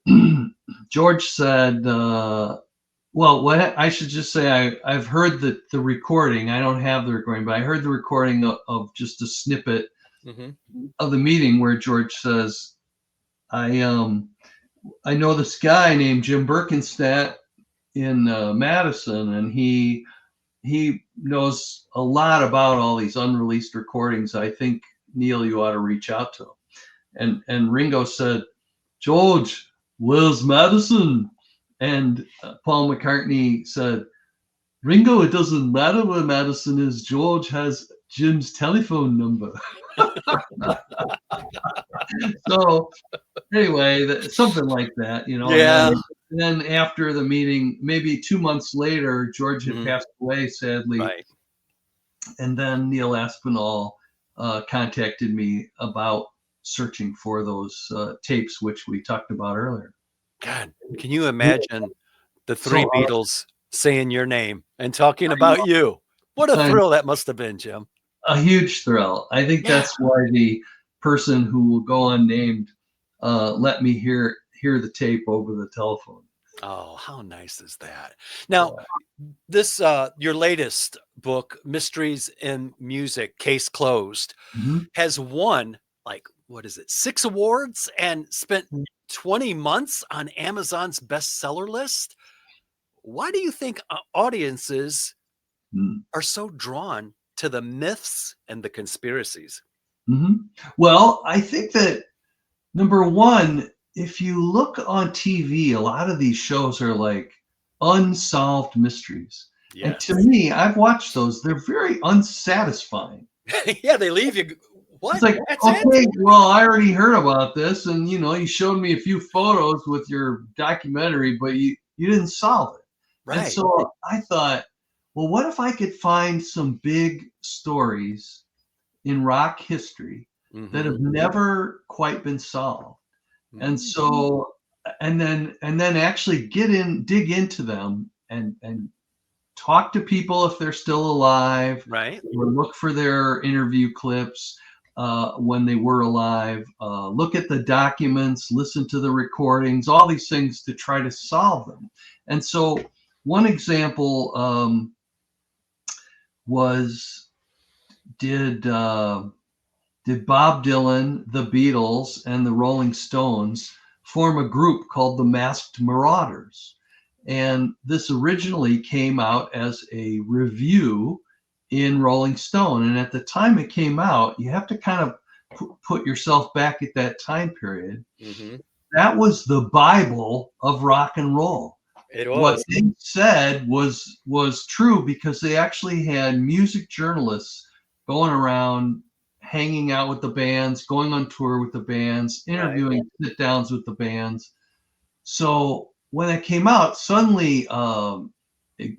George said, well, what I should just say, I've heard the recording. I don't have the recording, but I heard the recording of just a snippet Hmm. of the meeting where George says, I I know this guy named Jim Berkenstadt in Madison, and he knows a lot about all these unreleased recordings. I think, Neil, you ought to reach out to him. And Ringo said, George, where's Madison? And Paul McCartney said, Ringo, it doesn't matter where Madison is. George has Jim's telephone number. So anyway, something like that, and Yeah. then after the meeting, maybe 2 months later, George had Hmm. passed away, sadly, Right. and then Neil Aspinall contacted me about searching for those tapes, which we talked about earlier. God, can you imagine the three So Beatles saying your name and talking about you? What a uh, thrill that must have been, Jim. a huge thrill. I think Yeah. that's why the person who will go unnamed let me hear the tape over the telephone. Oh, how nice is that? Now, Yeah. this your latest book, Mysteries in Music, Case Closed, Mhm. has won like what is it, 6 awards and spent 20 months on Amazon's bestseller list. Why do you think audiences Mm. are so drawn to the myths and the conspiracies? Well, I think that number one, if you look on TV, a lot of these shows are like unsolved mysteries. And to Yes. me, I've watched those. They're very unsatisfying. Yeah, they leave you. It's What? like, That's it? okay, well, I already heard about this, and you showed me a few photos with your documentary, but you didn't solve it. And Right. so I thought, well, what if I could find some big stories in rock history that have Mhm. never quite been solved? And Mhm. so, and then actually dig into them and talk to people if they're still alive, Right. or look for their interview clips when they were alive, look at the documents, listen to the recordings, all these things to try to solve them. And so one example was, did did Bob Dylan, the Beatles, and the Rolling Stones form a group called the Masked Marauders? And this originally came out as a review in Rolling Stone. And at the time it came out, you have to kind of put yourself back at that time period. Mhm. That was the Bible of rock and roll. It What was. they said was true, because they actually had music journalists going around, hanging out with the bands, going on tour with the bands, Right. interviewing sit downs with the bands. So when it came out, suddenly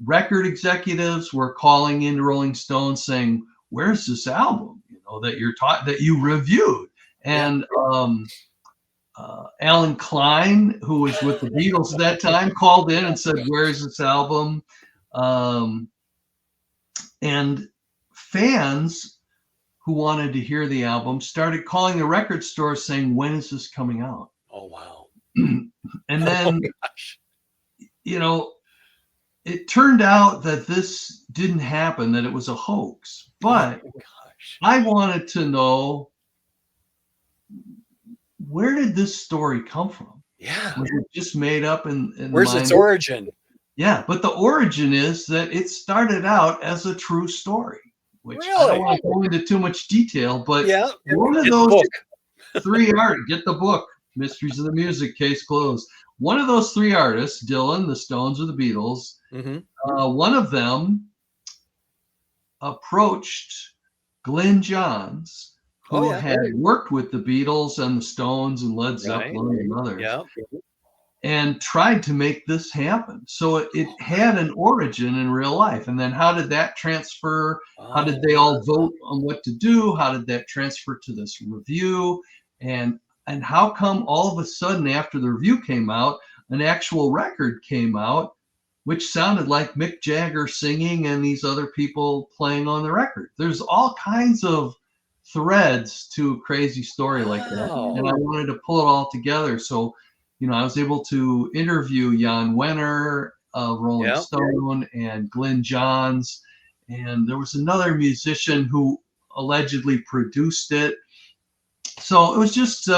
record executives were calling into Rolling Stone saying, "Where's this album? That you're taught that you reviewed?" Yeah. And Alan Klein, who was with the Beatles at that time, called in and said, "Where's this album?" Um, and fans who wanted to hear the album started calling the record store saying, "When is this coming out?" Oh, wow. And Oh, then, gosh. you know, it turned out that this didn't happen, that it was a hoax. Oh, But gosh. I wanted to know, where did this story come from? Yeah. Was it just made up in the Where's its mind? origin? Yeah, but the origin is that it started out as a true story, which I don't Really? want to go into too much detail, but Yeah. one of Get the those book. three artists, get the book, Mysteries of the Music, case closed. One of those three artists, Dylan, the Stones, or the Beatles, Mhm. one of them approached Glenn Johns, Oh, who yeah. had worked with the Beatles and the Stones and Led Right. Zeppelin and others, Yeah. and tried to make this happen. So it had an origin in real life. And then how did that transfer? How did Oh, they all vote on what to do? How did that transfer to this review? And how come all of a sudden, after the review came out, an actual record came out which sounded like Mick Jagger singing and these other people playing on the record? There's all kinds of threads to a crazy story like that. And I wow. wanted to pull it all together. So, I was able to interview Jan Wenner of Rolling Yeah. Stone and Glenn Johns. And there was another musician who allegedly produced it. So it was just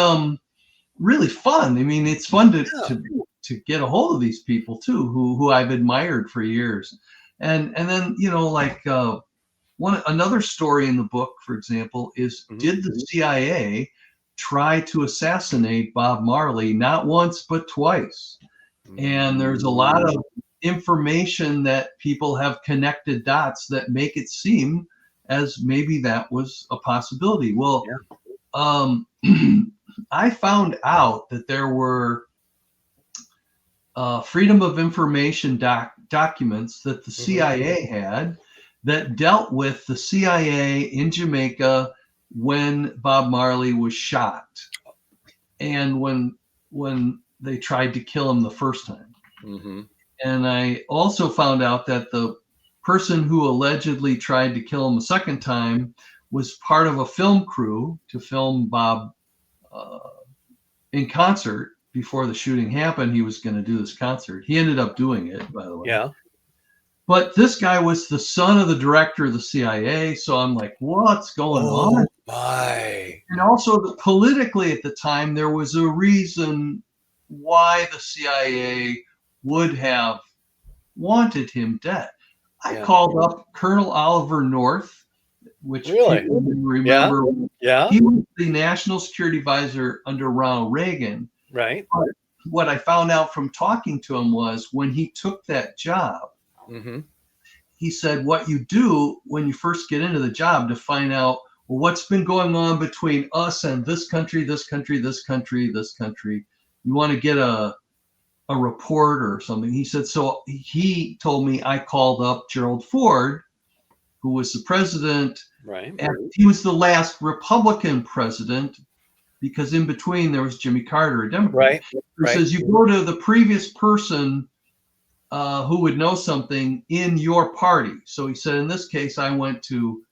really fun. I mean, it's fun Yeah. to get a hold of these people too, who I've admired for years. And then, like another story in the book, for example, is, Mhm. did the CIA try to assassinate Bob Marley not once but twice? And there's a lot of information that people have connected dots that make it seem as maybe that was a possibility. Well, Yeah. I found out that there were Freedom of Information documents that the Mhm. CIA had that dealt with the CIA in Jamaica when Bob Marley was shot, and when they tried to kill him the first time. Mhm. And I also found out that the person who allegedly tried to kill him a second time was part of a film crew to film Bob uh, in concert. Before the shooting happened, he was going to do this concert. He ended up doing it, by the way. Yeah. But this guy was the son of the director of the CIA. So I'm like, what's going on? Oh, my. And also, politically at the time, there was a reason why the CIA would have wanted him dead. I Yeah. called up Colonel Oliver North which Really? people may remember. Yeah. He was the national security advisor under Ronald Reagan. Right. But what I found out from talking to him was when he took that job, Mm-hmm. he said, what you do when you first get into the job to find out, well, what's been going on between us and this country, this country, this country, this country. You want to get a report or something. He said, so he told me I called up Gerald Ford, who was the president. Right. And he was the last Republican president because in between there was Jimmy Carter, a Democrat. Who says you go to the previous person who would know something in your party. So he said, in this case, I went to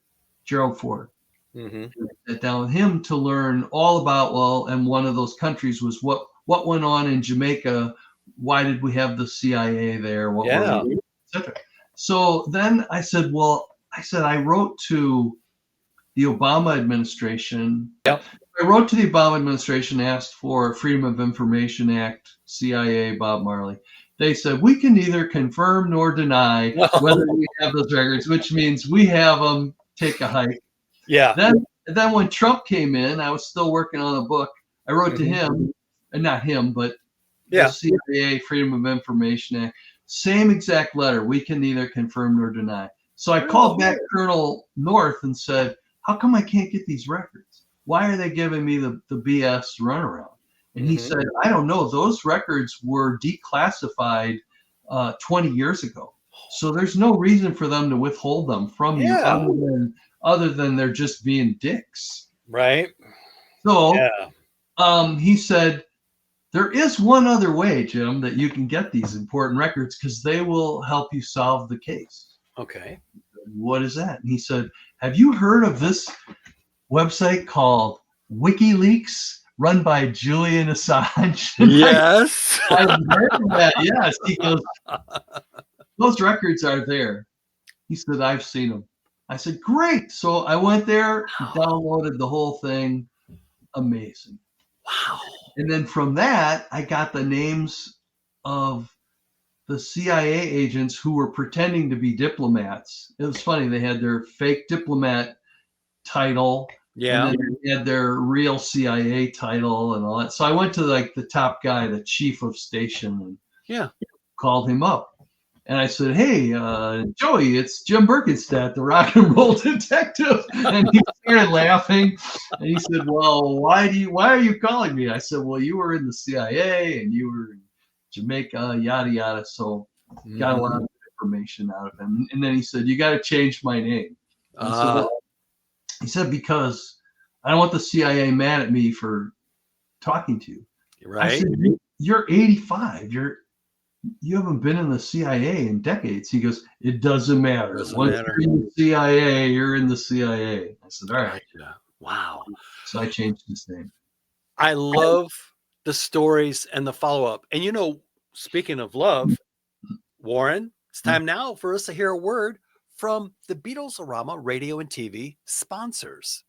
Gerald Ford. Mm-hmm. Sat down with him to learn all about, and one of those countries was what went on in Jamaica. Why did we have the CIA there? What were we, etc. So then I said, I wrote to the Obama administration. Yep. I wrote to the Obama administration, asked for Freedom of Information Act, CIA, Bob Marley. They said, we can neither confirm nor deny whether we have those records, which means we have them, take a hike. Yeah. Then when Trump came in, I was still working on a book. I wrote to him, and not him, but the CIA, Freedom of Information Act, same exact letter. We can neither confirm nor deny. So I called back Colonel North and said, how come I can't get these records? Why are they giving me the BS runaround? And he said, I don't know. Those records were declassified 20 years ago. So there's no reason for them to withhold them from you other than they're just being dicks. Right. So he said, there is one other way, Jim, that you can get these important records because they will help you solve the case. Okay. What is that? And he said, have you heard of this website called WikiLeaks, run by Julian Assange? Yes. I've heard of that. Yes. He goes, those records are there. He said, I've seen them. I said, great. So I went there, downloaded the whole thing. Amazing. Wow. And then from that, I got the names of the CIA agents who were pretending to be diplomats. It was funny. They had their fake diplomat title. Yeah. And then they had their real CIA title and all that. So I went to like the top guy, the chief of station, and called him up. And I said, hey, Joey, it's Jim Berkenstadt, the rock and roll detective. And he started laughing. And he said, well, why are you calling me? I said, well, you were in the CIA and you were in Jamaica, yada, yada. So got a lot of information out of him. And then he said, you got to change my name. He said, because I don't want the CIA mad at me for talking to you. Right. I said, you're 85. You haven't been in the CIA in decades. He goes, it doesn't matter. Once you're in the CIA, you're in the CIA. I said, all right. Wow. So I changed his name. I love the stories and the follow-up. And speaking of love, Warren, it's time now for us to hear a word from the Beatles-A-Rama radio and TV sponsors.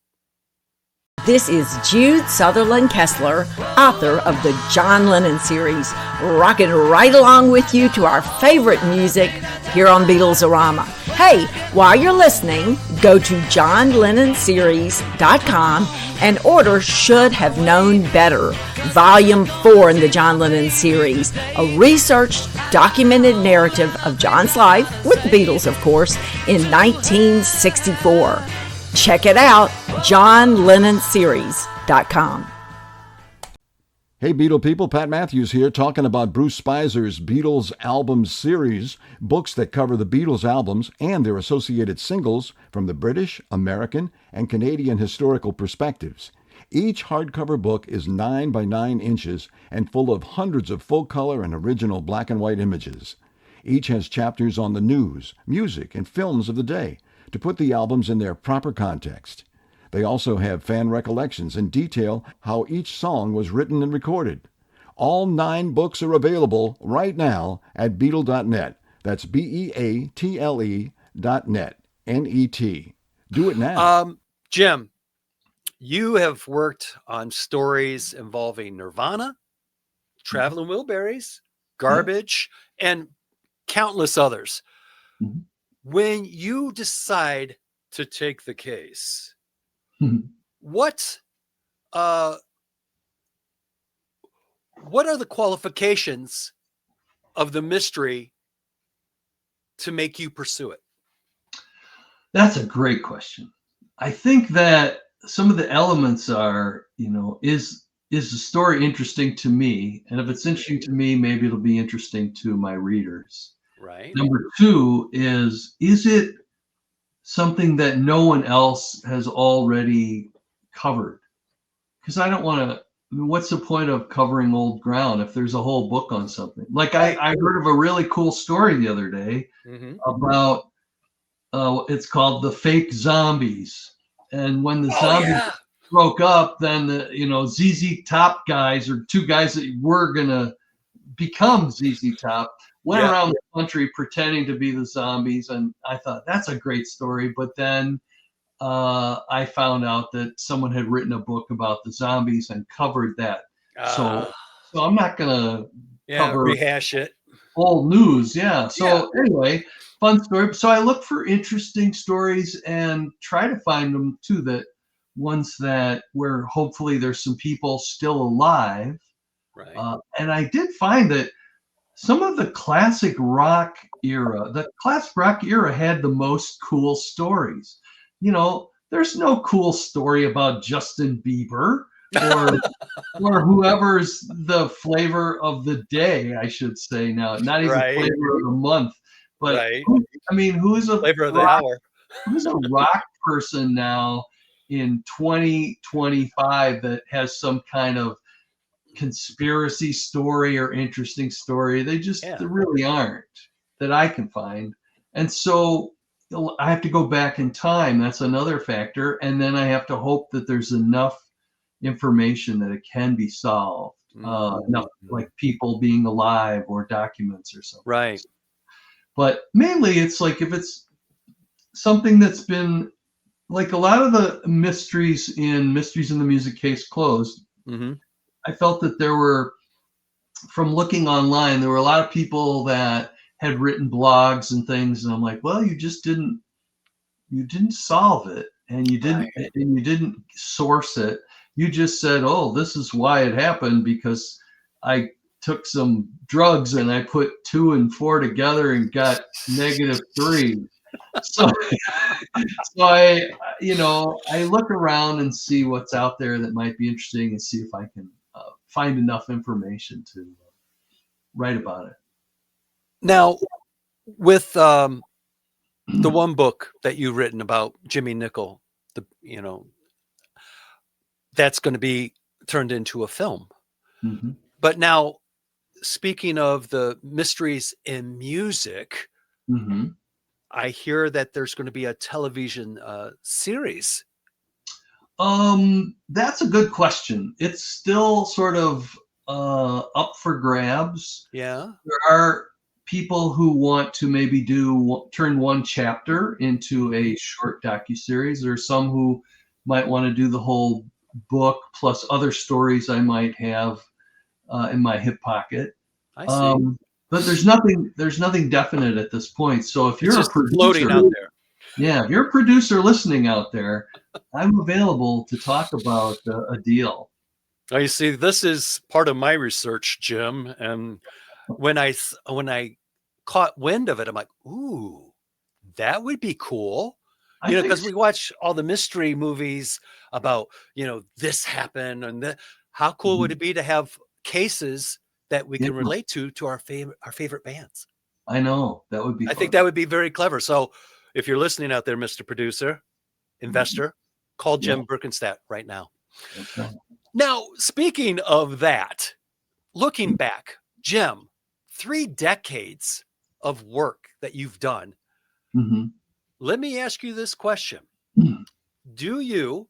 This is Jude Sutherland Kessler, author of the John Lennon series, rocking right along with you to our favorite music here on Beatles-A-Rama. Hey, while you're listening, go to johnlennonseries.com and order Should Have Known Better, Volume 4 in the John Lennon series, a researched, documented narrative of John's life, with the Beatles, of course, in 1964. Check it out, johnlennonseries.com. Hey Beatle people, Pat Matthews here talking about Bruce Spizer's Beatles album series, books that cover the Beatles albums and their associated singles from the British, American, and Canadian historical perspectives. Each hardcover book is 9 by 9 inches and full of hundreds of full-color and original black and white images. Each has chapters on the news, music, and films of the day to put the albums in their proper context. They also have fan recollections and detail how each song was written and recorded. All 9 books are available right now at Beatle.net. That's BEATLE.net. N-E-T. Do it now. Jim, you have worked on stories involving Nirvana, Traveling Wilburys, Garbage, and countless others. When you decide to take the case, Mhm. what are the qualifications of the mystery to make you pursue it? That's a great question. I think that some of the elements are, is the story interesting to me? And if it's interesting to me, maybe it'll be interesting to my readers. Right. Number two is it something that no one else has already covered? Because I don't want to. What's the point of covering old ground if there's a whole book on something? Like I heard of a really cool story the other day Mm-hmm. about it's called the fake zombies, and when the Oh, zombies yeah. broke up, then the ZZ Top guys, or two guys that were gonna become ZZ Top, went Yeah. around the country pretending to be the zombies, and I thought that's a great story. But then I found out that someone had written a book about the zombies and covered that. So I'm not gonna cover Rehash it. old news. Yeah. So anyway, fun story. So I look for interesting stories and try to find them too, that ones that where hopefully there's some people still alive. Right. And I did find that some of the classic rock era had the most cool stories. There's no cool story about Justin Bieber or or whoever's the flavor of the day, I should say now, not even Right. flavor of the month, but Right. who's a Flavor of the rock, hour. who's a rock person now in 2025 that has some kind of conspiracy story or interesting story? They just there really aren't that I can find. And so I have to go back in time. That's another factor. And then I have to hope that there's enough information that it can be solved. Enough like people being alive or documents or something. Right. But mainly it's like if it's something that's been like a lot of the Mysteries in the Music Case Closed, Mm-hmm. I felt that there were, from looking online, there were a lot of people that had written blogs and things, and I'm like, well, you didn't solve it, and you didn't source it. You just said, oh, this is why it happened because I took some drugs and I put 2 and 4 together and got -3. So, I look around and see what's out there that might be interesting and see if I can find enough information to write about it. Now, with the one book that you've written about Jimmy Nicol, that's going to be turned into a film. Mm-hmm. But now, speaking of the mysteries in music, Mm-hmm. I hear that there's going to be a television series. That's a good question. It's still sort of up for grabs. Yeah. There are people who want to maybe turn one chapter into a short docuseries. There are some who might want to do the whole book plus other stories I might have in my hip pocket. I see. But there's nothing definite at this point. So if you're a producer, floating out there. Yeah, if you're a producer listening out there, I'm available to talk about a deal. Now, you see, this is part of my research, Jim. And when I caught wind of it, I'm like, ooh, that would be cool. Because we watch all the mystery movies about, this happened and how cool would it be to have cases that we can relate to our favorite bands? I know that would be fun. I think that would be very clever. So if you're listening out there, Mr. Producer, investor, call Jim Berkenstadt right now. Okay. Now, speaking of that, looking back, Jim, 3 decades of work that you've done. Mm-hmm. Let me ask you this question. Do you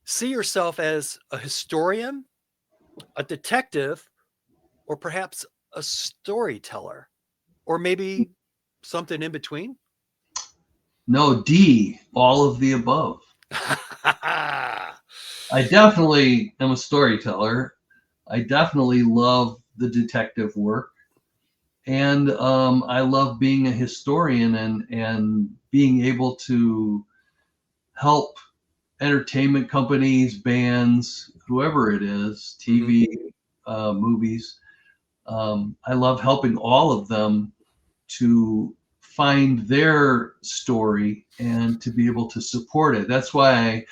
see yourself as a historian, a detective, or perhaps a storyteller, or maybe something in between? No, D, all of the above. I definitely am a storyteller. I definitely love the detective work. And I love being a historian and being able to help entertainment companies, bands, whoever it is, TV, movies. I love helping all of them to find their story and to be able to support it. That's why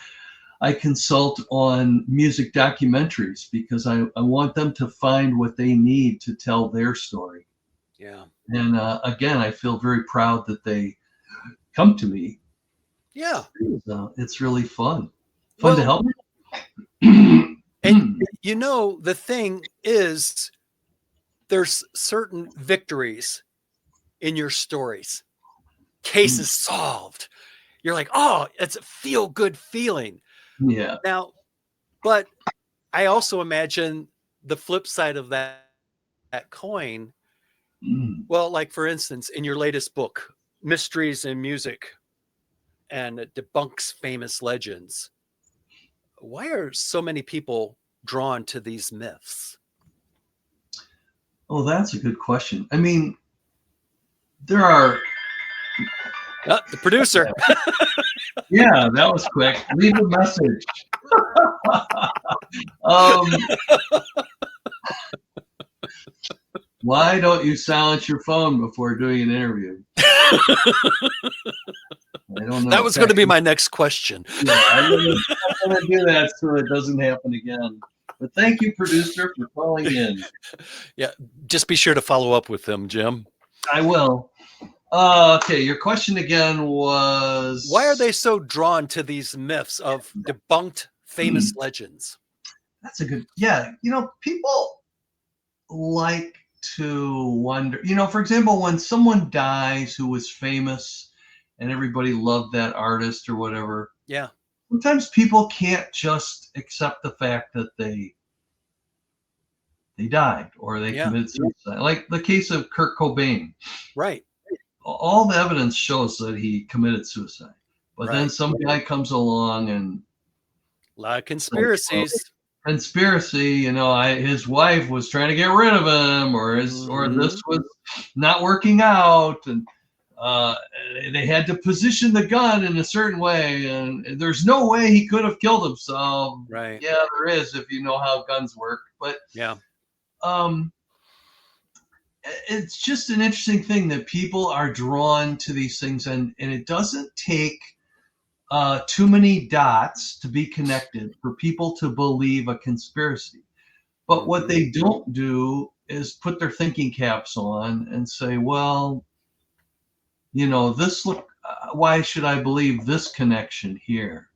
I consult on music documentaries, because I want them to find what they need to tell their story. Yeah. And again, I feel very proud that they come to me. Yeah. It's really fun. Well, To help. And the thing is, there's certain victories in your stories. Cases solved. You're like, oh, it's a feel good feeling. Yeah. Now, but I also imagine the flip side of that coin. Well, like for instance, in your latest book, Mysteries in Music, and it debunks famous legends. Why are so many people drawn to these myths? Oh, that's a good question. I mean, there are. The producer. Yeah, that was quick. Leave a message. Why don't you silence your phone before doing an interview? I don't know. That was going to be my next question. Yeah, I'm going to do that so it doesn't happen again. But thank you, producer, for calling in. Yeah, just be sure to follow up with them, Jim. I will. Okay, your question again was... Why are they so drawn to these myths of debunked famous legends? That's a good... Yeah, people like to wonder... for example, when someone dies who was famous and everybody loved that artist or whatever... Yeah. Sometimes people can't just accept the fact that they died or they committed suicide. Like the case of Kurt Cobain. Right. All the evidence shows that he committed suicide. But then some guy comes along and... A lot of conspiracies. Conspiracy, his wife was trying to get rid of him, or this was not working out, and they had to position the gun in a certain way, and there's no way he could have killed himself. Right. Yeah, there is, if you know how guns work. But it's just an interesting thing that people are drawn to these things, and it doesn't take too many dots to be connected for people to believe a conspiracy. But what they don't do is put their thinking caps on and say, well, why should I believe this connection here?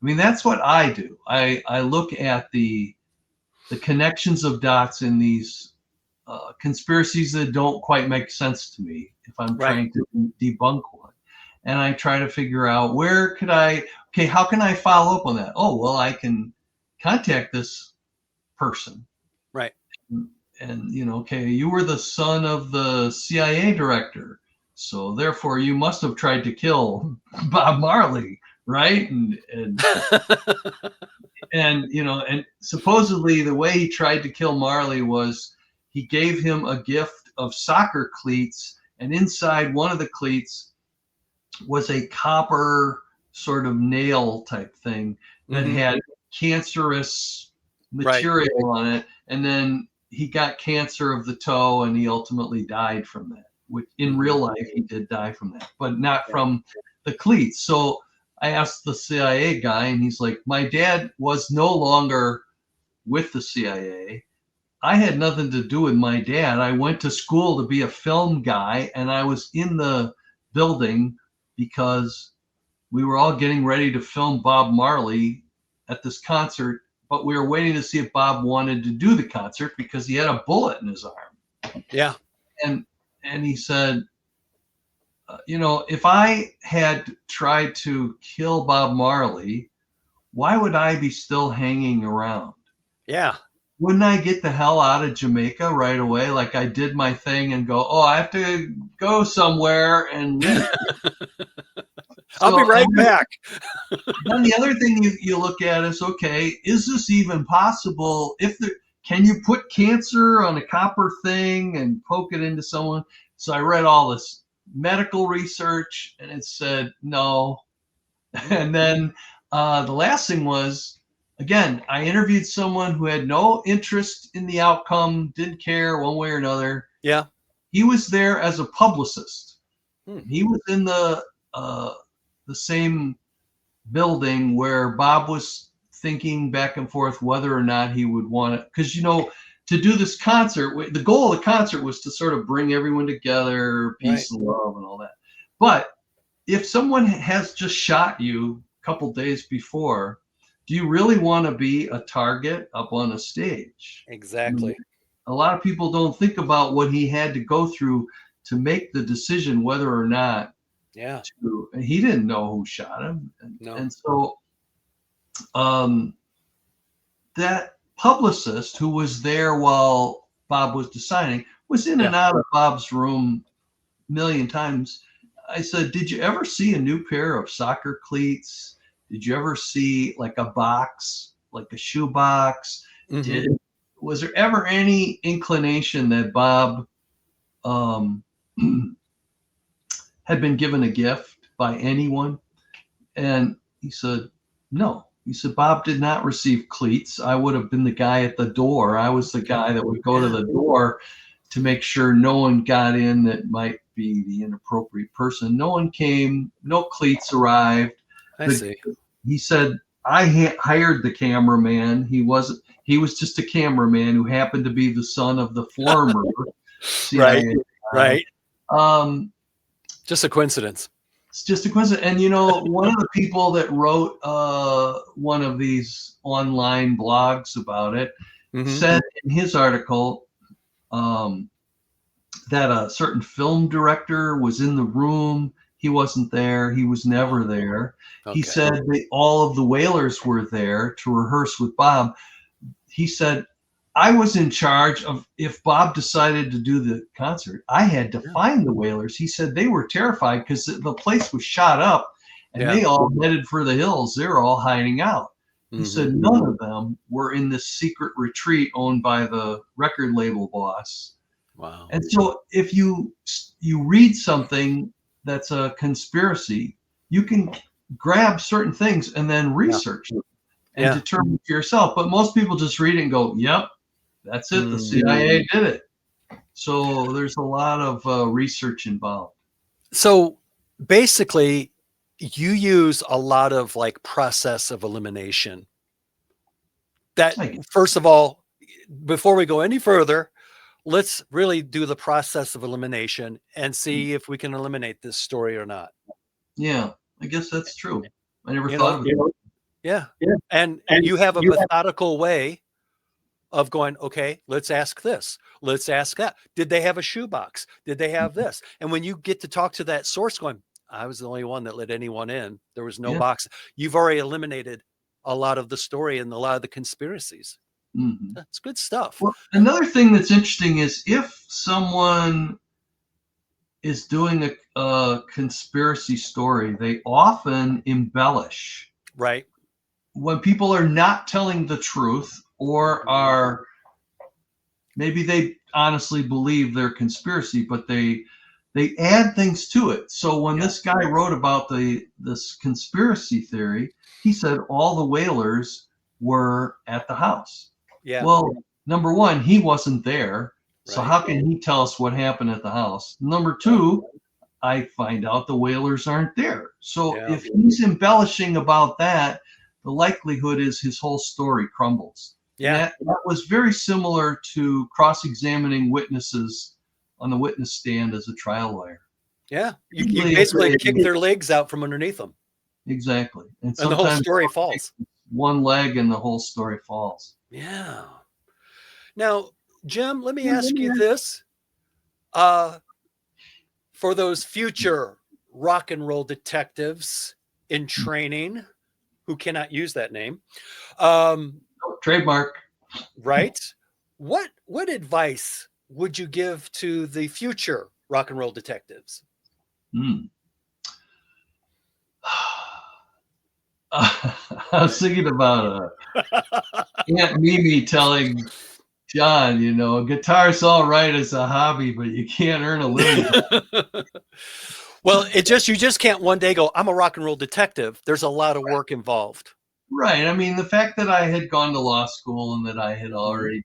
I mean, that's what I do. I look at the connections of dots in these conspiracies that don't quite make sense to me if I'm trying to debunk one. And I try to figure out how can I follow up on that? Oh, well, I can contact this person. Right. And, you were the son of the CIA director. So therefore you must have tried to kill Bob Marley, right? And and supposedly the way he tried to kill Marley was he gave him a gift of soccer cleats, and inside one of the cleats was a copper sort of nail type thing that had cancerous material on it, and then he got cancer of the toe and he ultimately died from that. Which in real life he did die from that, but not from the cleats. So I asked the CIA guy, and he's like, my dad was no longer with the CIA. I had nothing to do with my dad. I went to school to be a film guy, and I was in the building because we were all getting ready to film Bob Marley at this concert, but we were waiting to see if Bob wanted to do the concert because he had a bullet in his arm. Yeah. And he said, if I had tried to kill Bob Marley, why would I be still hanging around? Yeah. Wouldn't I get the hell out of Jamaica right away? Like I did my thing and go, I have to go somewhere and live. I'll be right back. Then the other thing you look at is, okay, is this even possible? can you put cancer on a copper thing and poke it into someone? So I read all this medical research, and it said no. And then the last thing was, again, I interviewed someone who had no interest in the outcome, didn't care one way or another. Yeah. He was there as a publicist. Hmm. He was in the same building where Bob was thinking back and forth whether or not he would want it. Because, to do this concert, the goal of the concert was to sort of bring everyone together, peace and love and all that. But if someone has just shot you a couple days before, do you really want to be a target up on a stage? Exactly. I mean, a lot of people don't think about what he had to go through to make the decision whether or not. Yeah. He didn't know who shot him. No. And so that publicist who was there while Bob was deciding was in and out of Bob's room a million times. I said, did you ever see a new pair of soccer cleats? Did you ever see like a box, like a shoe box? Mm-hmm. Was there ever any inclination that Bob had been given a gift by anyone? And he said, no. He said, Bob did not receive cleats. I would have been the guy at the door. I was the guy that would go to the door to make sure no one got in that might be the inappropriate person. No one came. No cleats arrived. I see. He said, I hired the cameraman. He was just a cameraman who happened to be the son of the former CIA. Right. Just a coincidence. It's just a coincidence. And, one of the people that wrote one of these online blogs about it said in his article that a certain film director was in the room. He wasn't there. He was never there. Okay. He said that all of the Wailers were there to rehearse with Bob. He said, I was in charge of, if Bob decided to do the concert, I had to find the Wailers. He said they were terrified because the place was shot up and they all headed for the hills. They were all hiding out. He said none of them were in this secret retreat owned by the record label boss. Wow. And so if you read something that's a conspiracy, you can grab certain things and then research them and determine for yourself. But most people just read it and go, yep, that's it. The CIA did it. So there's a lot of research involved. So basically, you use a lot of like process of elimination. That, first of all, before we go any further, let's really do the process of elimination and see if we can eliminate this story or not. Yeah, I guess that's true. I never thought of it. Yeah. And you have a methodical way of going, okay, let's ask this. Let's ask that. Did they have a shoebox? Did they have this? And when you get to talk to that source going, I was the only one that let anyone in. There was no box. You've already eliminated a lot of the story and a lot of the conspiracies. That's good stuff. Well, another thing that's interesting is if someone is doing a conspiracy story, they often embellish. Right. When people are not telling the truth or are, maybe they honestly believe their conspiracy, but they add things to it. So when this guy wrote about this conspiracy theory, he said all the Wailers were at the house. Yeah. Well, number one, he wasn't there. So how can he tell us what happened at the house? Number two, I find out the Wailers aren't there. So if he's embellishing about that, the likelihood is his whole story crumbles. Yeah. That was very similar to cross-examining witnesses on the witness stand as a trial lawyer. Yeah. You basically kick their legs out from underneath them. Exactly. And the whole story falls. One leg and the whole story falls. Yeah. Now, Jim, let me ask you this. For those future rock and roll detectives in training who cannot use that name. Trademark. Right. What advice would you give to the future rock and roll detectives? I was thinking about Aunt Mimi telling John, guitar's all right as a hobby, but you can't earn a living. Well, you just can't one day go, I'm a rock and roll detective. There's a lot of work involved. Right. I mean, the fact that I had gone to law school and that I had already been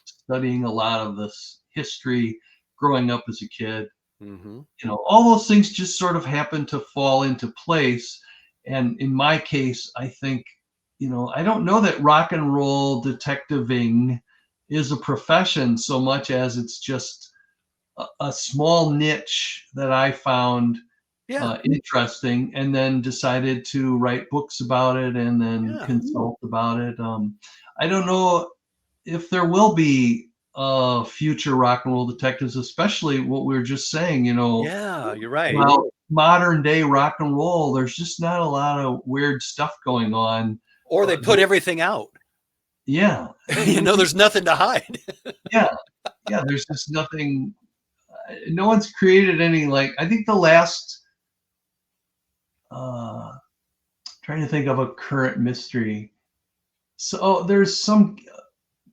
studying a lot of this history growing up as a kid, all those things just sort of happened to fall into place. And in my case, I think, I don't know that rock and roll detectiving is a profession so much as it's just a small niche that I found interesting, and then decided to write books about it and then consult about it. I don't know if there will be future rock and roll detectives, especially what we were just saying, Yeah, you're right. About modern day rock and roll. There's just not a lot of weird stuff going on. Or they put everything out. Yeah. There's nothing to hide. Yeah. There's just nothing. No one's created any, I think the last, trying to think of a current mystery. So there's some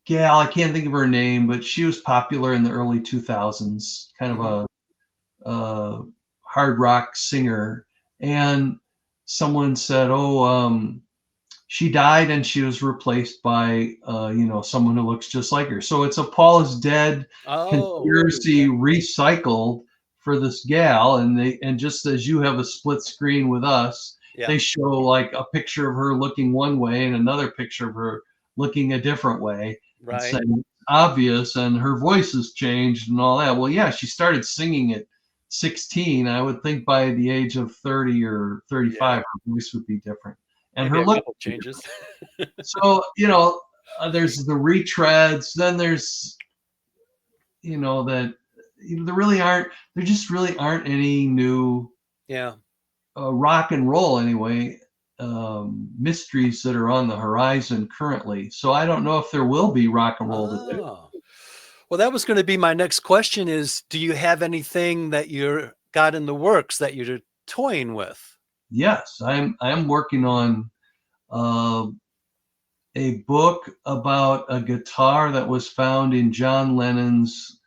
gal, I can't think of her name, but she was popular in the early 2000s, kind of a hard rock singer. And someone said, she died and she was replaced by, someone who looks just like her. So it's a Paul is dead conspiracy recycled for this gal. And just as you have a split screen with us, they show a picture of her looking one way and another picture of her looking a different way. Right. Saying obvious, and her voice has changed and all that. Well, yeah, she started singing at 16. I would think by the age of 30 or 35, her voice would be different. And maybe her look changes. So, there's the retreads. Then there's, that there just really aren't any new rock and roll anyway, mysteries that are on the horizon currently. So I don't know if there will be rock and roll today. Well, that was going to be my next question is, do you have anything that you're got in the works that you're toying with? Yes, I'm working on a book about a guitar that was found in John Lennon's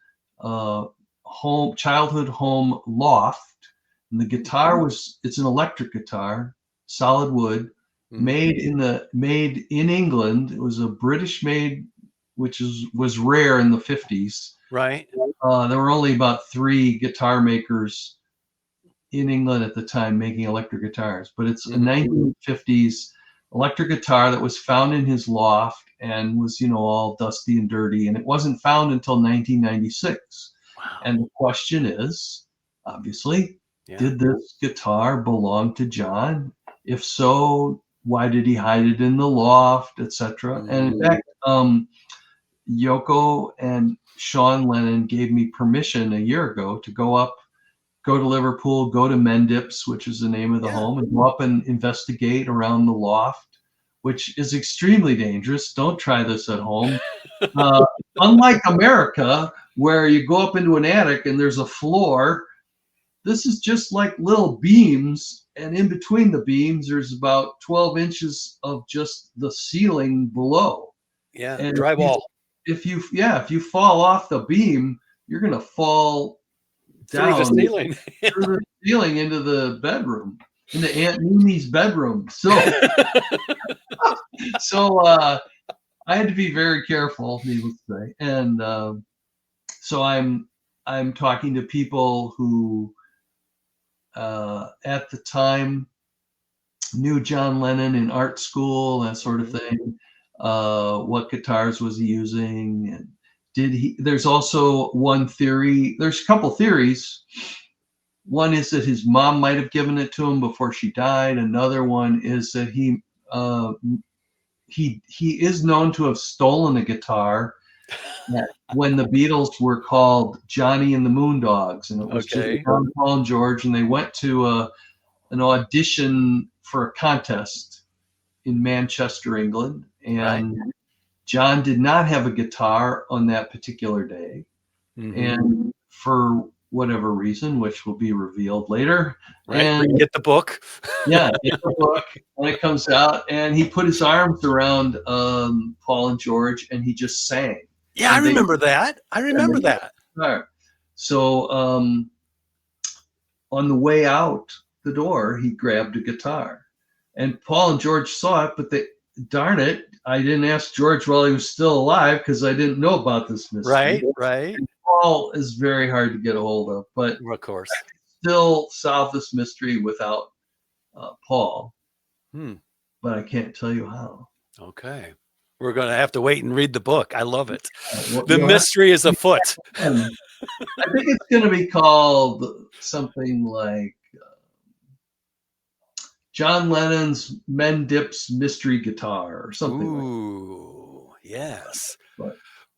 childhood home loft. And the guitar it's an electric guitar, solid wood, made in England. It was a British made, which was rare in the 50s. Right. There were only about 3 guitar makers in England at the time making electric guitars, but it's a 1950s electric guitar that was found in his loft and was, all dusty and dirty. And it wasn't found until 1996. Wow. And the question is, obviously, did this guitar belong to John? If so, why did he hide it in the loft, etc.? And in fact, Yoko and Sean Lennon gave me permission a year ago to go to Liverpool, go to Mendips, which is the name of the home, and go up and investigate around the loft, which is extremely dangerous. Don't try this at home. Unlike America, where you go up into an attic and there's a floor, this is just like little beams, and in between the beams, there's about 12 inches of just the ceiling below. Yeah, and drywall. If you fall off the beam, you're going to fall down through the ceiling into the bedroom, into Aunt Mimi's bedroom. So I had to be very careful, needless to say. And so I'm talking to people who at the time knew John Lennon in art school, that sort of thing. What guitars was he using? And there's also one theory, there's a couple theories. One is that his mom might have given it to him before she died. Another one is that he is known to have stolen a guitar when the Beatles were called Johnny and the Moondogs, and it was just John, Paul, and George, and they went to an audition for a contest in Manchester, England, and John did not have a guitar on that particular day, and for whatever reason, which will be revealed later. Right. And get the book. Get the book when it comes out, and he put his arms around Paul and George, and he just sang. Yeah, I And they- remember that. I remember that. guitar. So on the way out the door, he grabbed a guitar, and Paul and George saw it, but darn it, I didn't ask George while he was still alive because I didn't know about this mystery. Right. And Paul is very hard to get a hold of, but Of course. still solve this mystery without Paul. But I can't tell you how. Okay. We're going to have to wait and read the book. I love it. Well, The mystery is afoot. I think it's going to be called something like John Lennon's Mendip's Mystery Guitar or something like that. Ooh, yes. But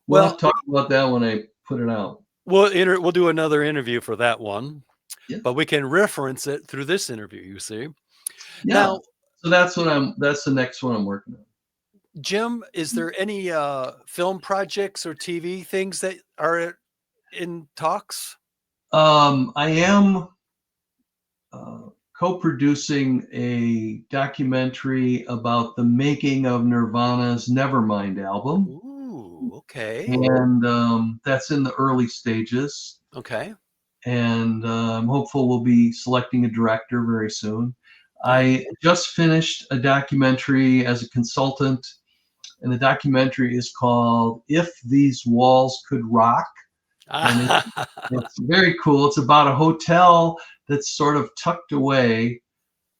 Well- we'll talk about that when I put it out. We'll do another interview for that one, Yeah. but we can reference it through this interview, you see. Yeah. Now, So that's the next one I'm working on. Jim, is there any film projects or TV things that are in talks? I am co-producing a documentary about the making of Nirvana's Nevermind album, Ooh, okay. and that's in the early stages. Okay. And I'm hopeful we'll be selecting a director very soon. I just finished a documentary as a consultant, and the documentary is called If These Walls Could Rock. And it's very cool. It's about a hotel that's sort of tucked away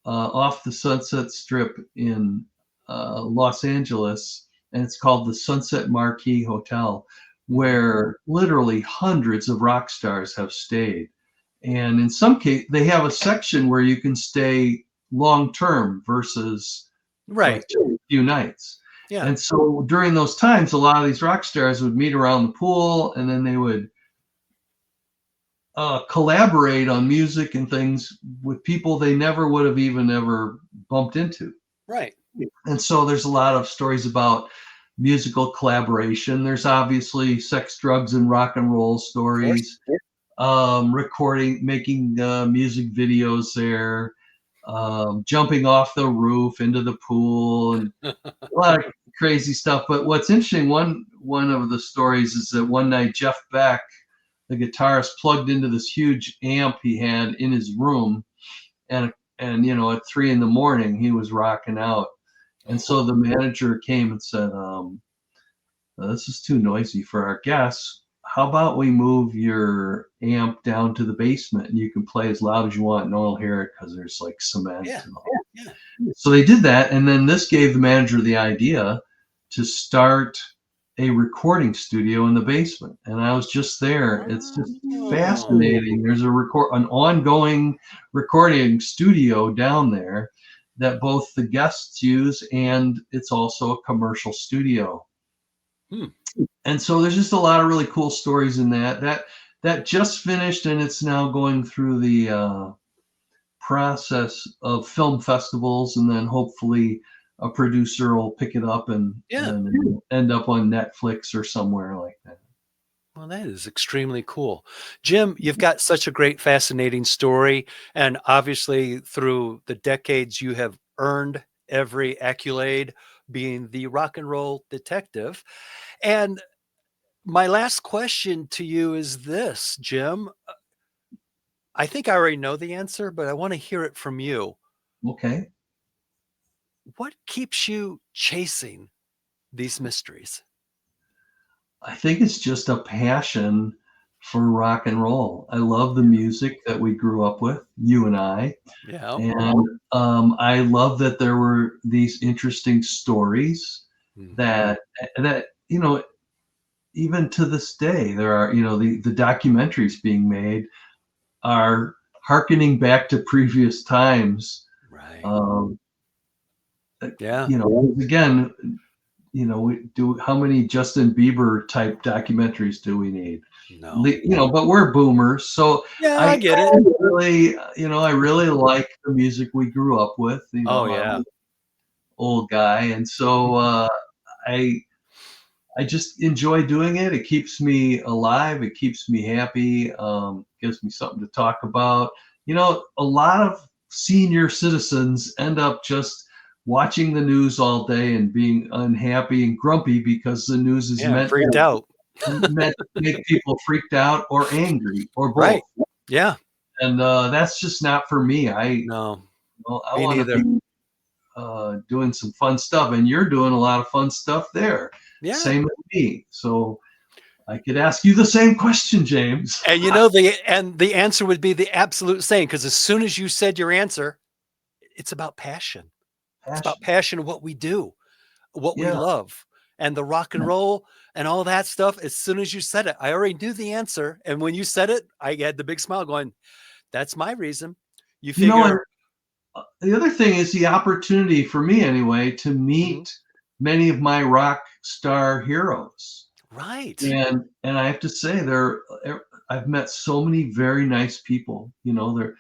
off the Sunset Strip in Los Angeles, and it's called the Sunset Marquis Hotel, where literally hundreds of rock stars have stayed. And in some cases, they have a section where you can stay long term versus Right. like a few nights. Yeah. And so during those times, a lot of these rock stars would meet around the pool, and then they would collaborate on music and things with people they never would have even ever bumped into. Right. And so there's a lot of stories about musical collaboration. There's obviously sex, drugs, and rock and roll stories. Recording, making music videos there, jumping off the roof into the pool, and a lot of crazy stuff. But what's interesting, one of the stories is that one night Jeff Beck, the guitarist, plugged into this huge amp he had in his room, and at 3 a.m. he was rocking out. And so the manager came and said, this is too noisy for our guests. How about we move your amp down to the basement and you can play as loud as you want. No one will hear it because there's like cement. Yeah. And all. Yeah. So they did that. And then this gave the manager the idea to start a recording studio in the basement. And I was just there. It's just fascinating. There's an ongoing recording studio down there that both the guests use, and it's also a commercial studio. And so there's just a lot of really cool stories in that just finished, and it's now going through the process of film festivals, and then hopefully a producer will pick it up and end up on Netflix or somewhere like that. Well, that is extremely cool. Jim, you've got such a great, fascinating story. And obviously, through the decades, you have earned every accolade being the rock and roll detective. And my last question to you is this, Jim. I think I already know the answer, but I want to hear it from you. Okay. What keeps you chasing these mysteries? I think it's just a passion for rock and roll. I love the music that we grew up with, you and I. Yeah. And I love that there were these interesting stories that even to this day, there are, the documentaries being made are hearkening back to previous times. Right. Yeah. Again, how many Justin Bieber type documentaries do we need? No. But we're boomers, so yeah, I get it. I really like the music we grew up with. I'm an old guy, and so I just enjoy doing it. It keeps me alive. It keeps me happy. Gives me something to talk about. A lot of senior citizens end up just watching the news all day and being unhappy and grumpy because the news is freaked out. make people freaked out or angry or both. Right. Yeah. And that's just not for me. No, I me want to neither. be doing some fun stuff, and you're doing a lot of fun stuff there. Yeah. Same with me. So I could ask you the same question, James. And the answer would be the absolute same, because as soon as you said your answer, it's about passion. It's about passion of what we do, what we Yeah. love, and the rock and roll and all that stuff. As soon as you said it, I already knew the answer. And when you said it, I had the big smile going, that's my reason. You figure, the other thing is the opportunity for me anyway to meet many of my rock star heroes. right. And I have to say I've met so many very nice people. They're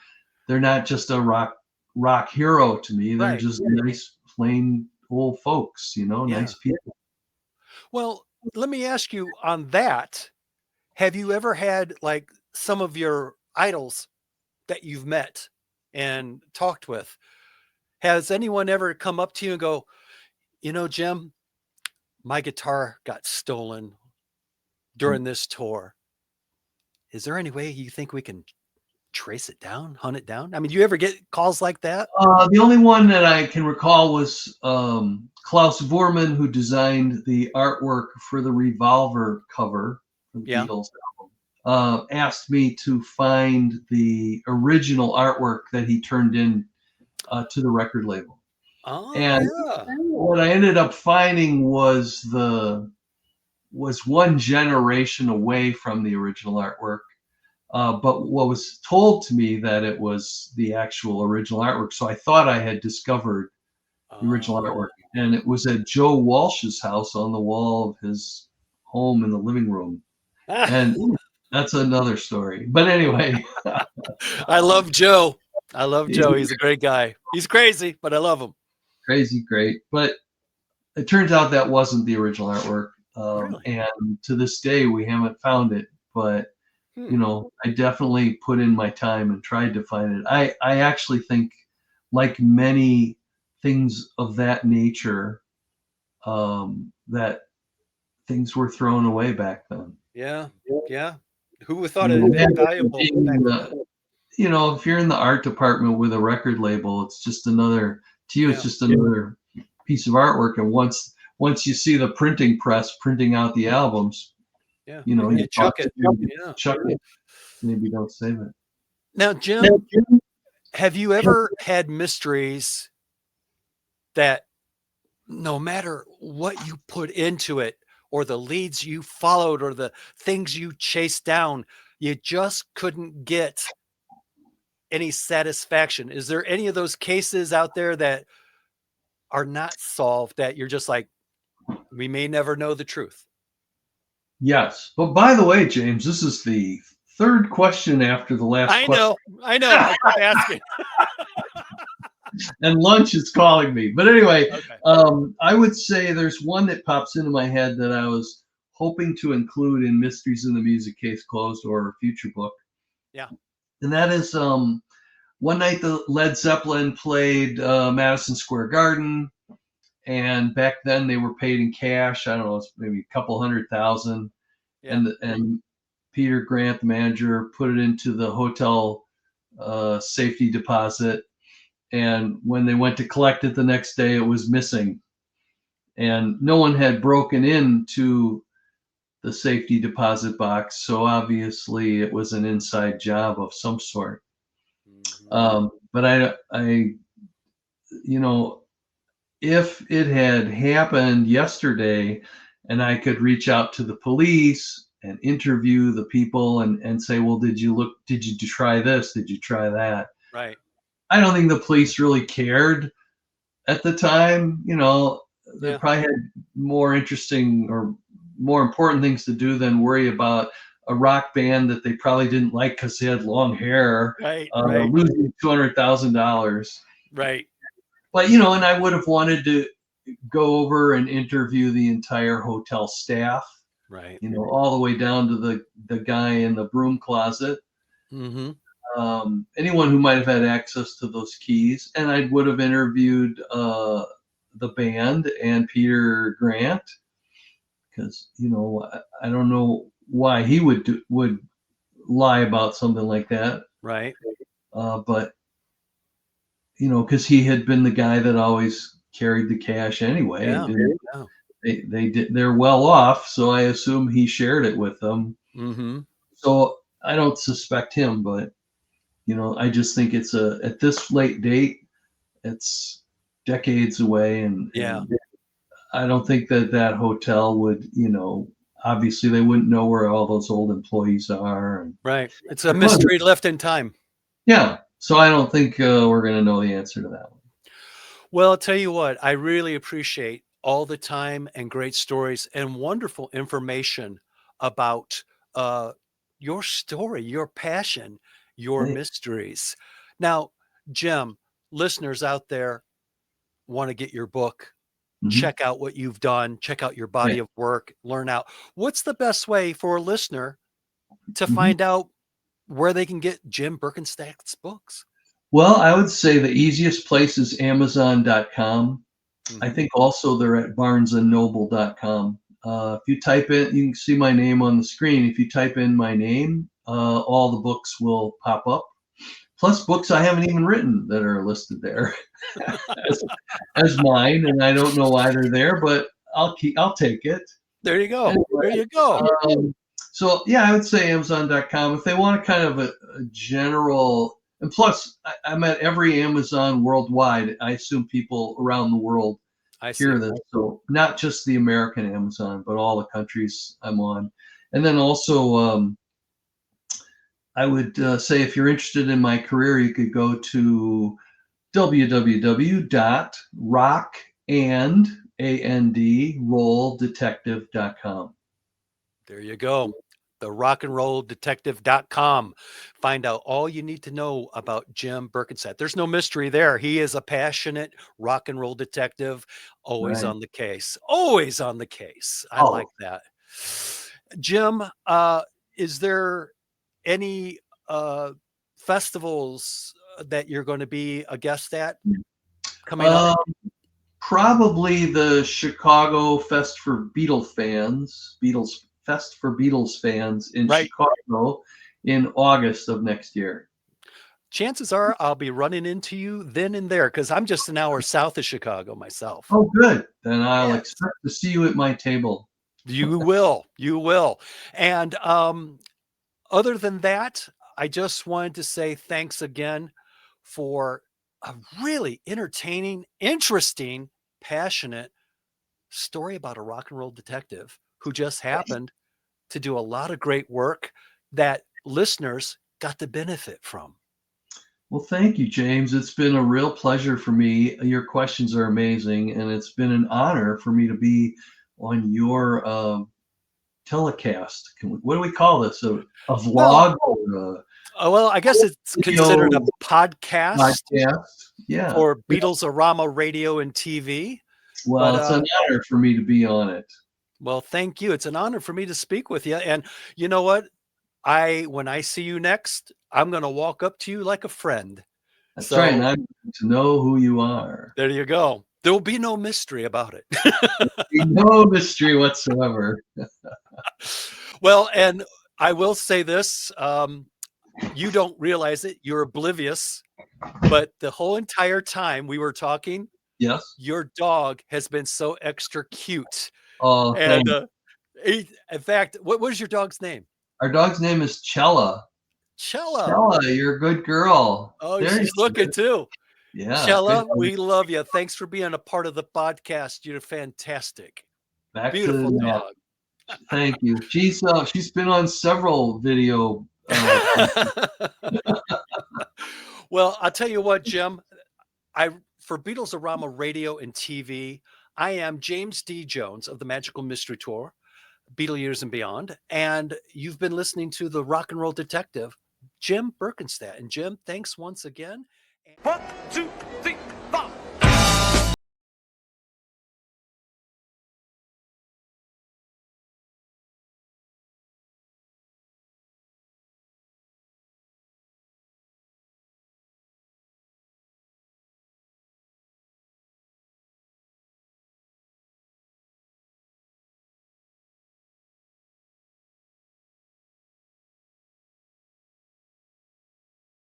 not just a rock hero to me. They're Right. just nice, plain old folks, Yeah. nice people. Well, let me ask you on that. Have you ever had like some of your idols that you've met and talked with? Has anyone ever come up to you and go, Jim, my guitar got stolen during this tour. Is there any way you think we can trace it down, hunt it down? I mean, do you ever get calls like that? The only one that I can recall was Klaus Voormann, who designed the artwork for the Revolver cover for the Beatles album. Asked me to find the original artwork that he turned in to the record label. And what I ended up finding was one generation away from the original artwork. But what was told to me that it was the actual original artwork. So I thought I had discovered the original artwork. And it was at Joe Walsh's house on the wall of his home in the living room. And that's another story. But anyway. I love Joe. He's a great guy. He's crazy, but I love him. Crazy great. But it turns out that wasn't the original artwork. Really? And to this day, we haven't found it. But, I definitely put in my time and tried to find it. I actually think, like many things of that nature, that things were thrown away back then. Yeah. Who would have thought it would be valuable? If you're in the art department with a record label, it's just another piece of artwork. And once you see the printing press printing out the albums, you chuck it. Chuck it. Maybe don't save it. Now, Jim, have you ever had mysteries that no matter what you put into it, or the leads you followed, or the things you chased down, you just couldn't get any satisfaction? Is there any of those cases out there that are not solved that you're just like, we may never know the truth? Yes. But by the way, James, this is the third question after the last question. I know. I keep asking. And lunch is calling me. But anyway, I would say there's one that pops into my head that I was hoping to include in Mysteries in the Music Case Closed or a future book. Yeah. And that is one night the Led Zeppelin played Madison Square Garden. And back then they were paid in cash. I don't know, it's maybe a couple $100,000. Yeah. And Peter Grant, the manager, put it into the hotel safety deposit. And when they went to collect it the next day, it was missing. And no one had broken into the safety deposit box. So obviously it was an inside job of some sort. But I if it had happened yesterday and I could reach out to the police and interview the people and say, well, did you try this? Did you try that? Right. I don't think the police really cared at the time. They probably had more interesting or more important things to do than worry about a rock band that they probably didn't like because they had long hair, losing $200,000. Right. But, and I would have wanted to go over and interview the entire hotel staff, right? All the way down to the guy in the broom closet. Mm-hmm. Anyone who might have had access to those keys. And I would have interviewed the band and Peter Grant, because I don't know why he would lie about something like that. Right. But because he had been the guy that always carried the cash anyway. Yeah. They're well off, so I assume he shared it with them. Mm-hmm. So I don't suspect him, but I just think it's at this late date, it's decades away, and I don't think that hotel would, obviously they wouldn't know where all those old employees are. And, Right. It's a mystery left in time. yeah. So I don't think we're going to know the answer to that one. Well, I'll tell you what, I really appreciate all the time and great stories and wonderful information about your story, your passion, your Thanks. mysteries. Now, Jim, listeners out there want to get your book, Mhm. check out what you've done, check out your body Right. of work, learn out. What's the best way for a listener to Mhm. find out where they can get Jim Berkenstadt's books? Well, I would say the easiest place is Amazon.com. I Mhm. think also they're at BarnesandNoble.com. If you type in, you can see my name on the screen. If you type in my name, all the books will pop up. Plus books I haven't even written that are listed there as mine, and I don't know why they're there, but I'll take it. There you go. Anyway, There you go. So yeah, I would say Amazon.com. If they want a kind of a general, and plus I'm at every Amazon worldwide. I assume people around the world I see. hear this, so not just the American Amazon, but all the countries I'm on. And then also, I would say if you're interested in my career, you could go to www.rockandrolldetective.com. There you go. The rockandrolldetective.com. Find out all you need to know about Jim Berkenstadt. There's no mystery there. He is a passionate rock and roll detective, always Right. on the case. Always on the case. I Oh. like that. Jim, is there any festivals that you're going to be a guest at coming up? Probably the Chicago Fest for Beatles fans in Right. Chicago in August of next year. Chances are I'll be running into you then and there because I'm just an hour south of Chicago myself. Oh, good. Then I'll Yes. expect to see you at my table. You will. You will. And other than that, I just wanted to say thanks again for a really entertaining, interesting, passionate story about a rock and roll detective who just happened to do a lot of great work that listeners got to benefit from. Well, thank you, James. It's been a real pleasure for me. Your questions are amazing, and it's been an honor for me to be on your telecast. What do we call this? A vlog or Well, I guess it's considered a podcast podcast? Yeah. for Beatles-A-Rama Radio and TV. Well, But, it's an honor for me to be on it. Well, thank you. It's an honor for me to speak with you. And you know what? When I see you next, I'm going to walk up to you like a friend. That's So right. And I'm going to know who you are. there you go. There will be no mystery about it. No mystery whatsoever. Well, and I will say this, you don't realize it. You're oblivious. But the whole entire time we were talking, Yes. your dog has been so extra cute. Oh, And thanks. in fact, what was your dog's name? Our dog's name is Chella. Chella. Chella, you're a good girl. Oh, There she's you looking go. too. Yeah. Chella, good. we love you. Thanks for being a part of the podcast. You're fantastic. Back Beautiful to that. dog. Thank you. She's been on several video. Well, I'll tell you what, Jim. For Beatles-A-Rama Radio and TV, I am James D. Jones of the Magical Mystery Tour, Beatle Years and Beyond, and you've been listening to the rock and roll detective, Jim Berkenstadt. And Jim, thanks once again. 1, 2,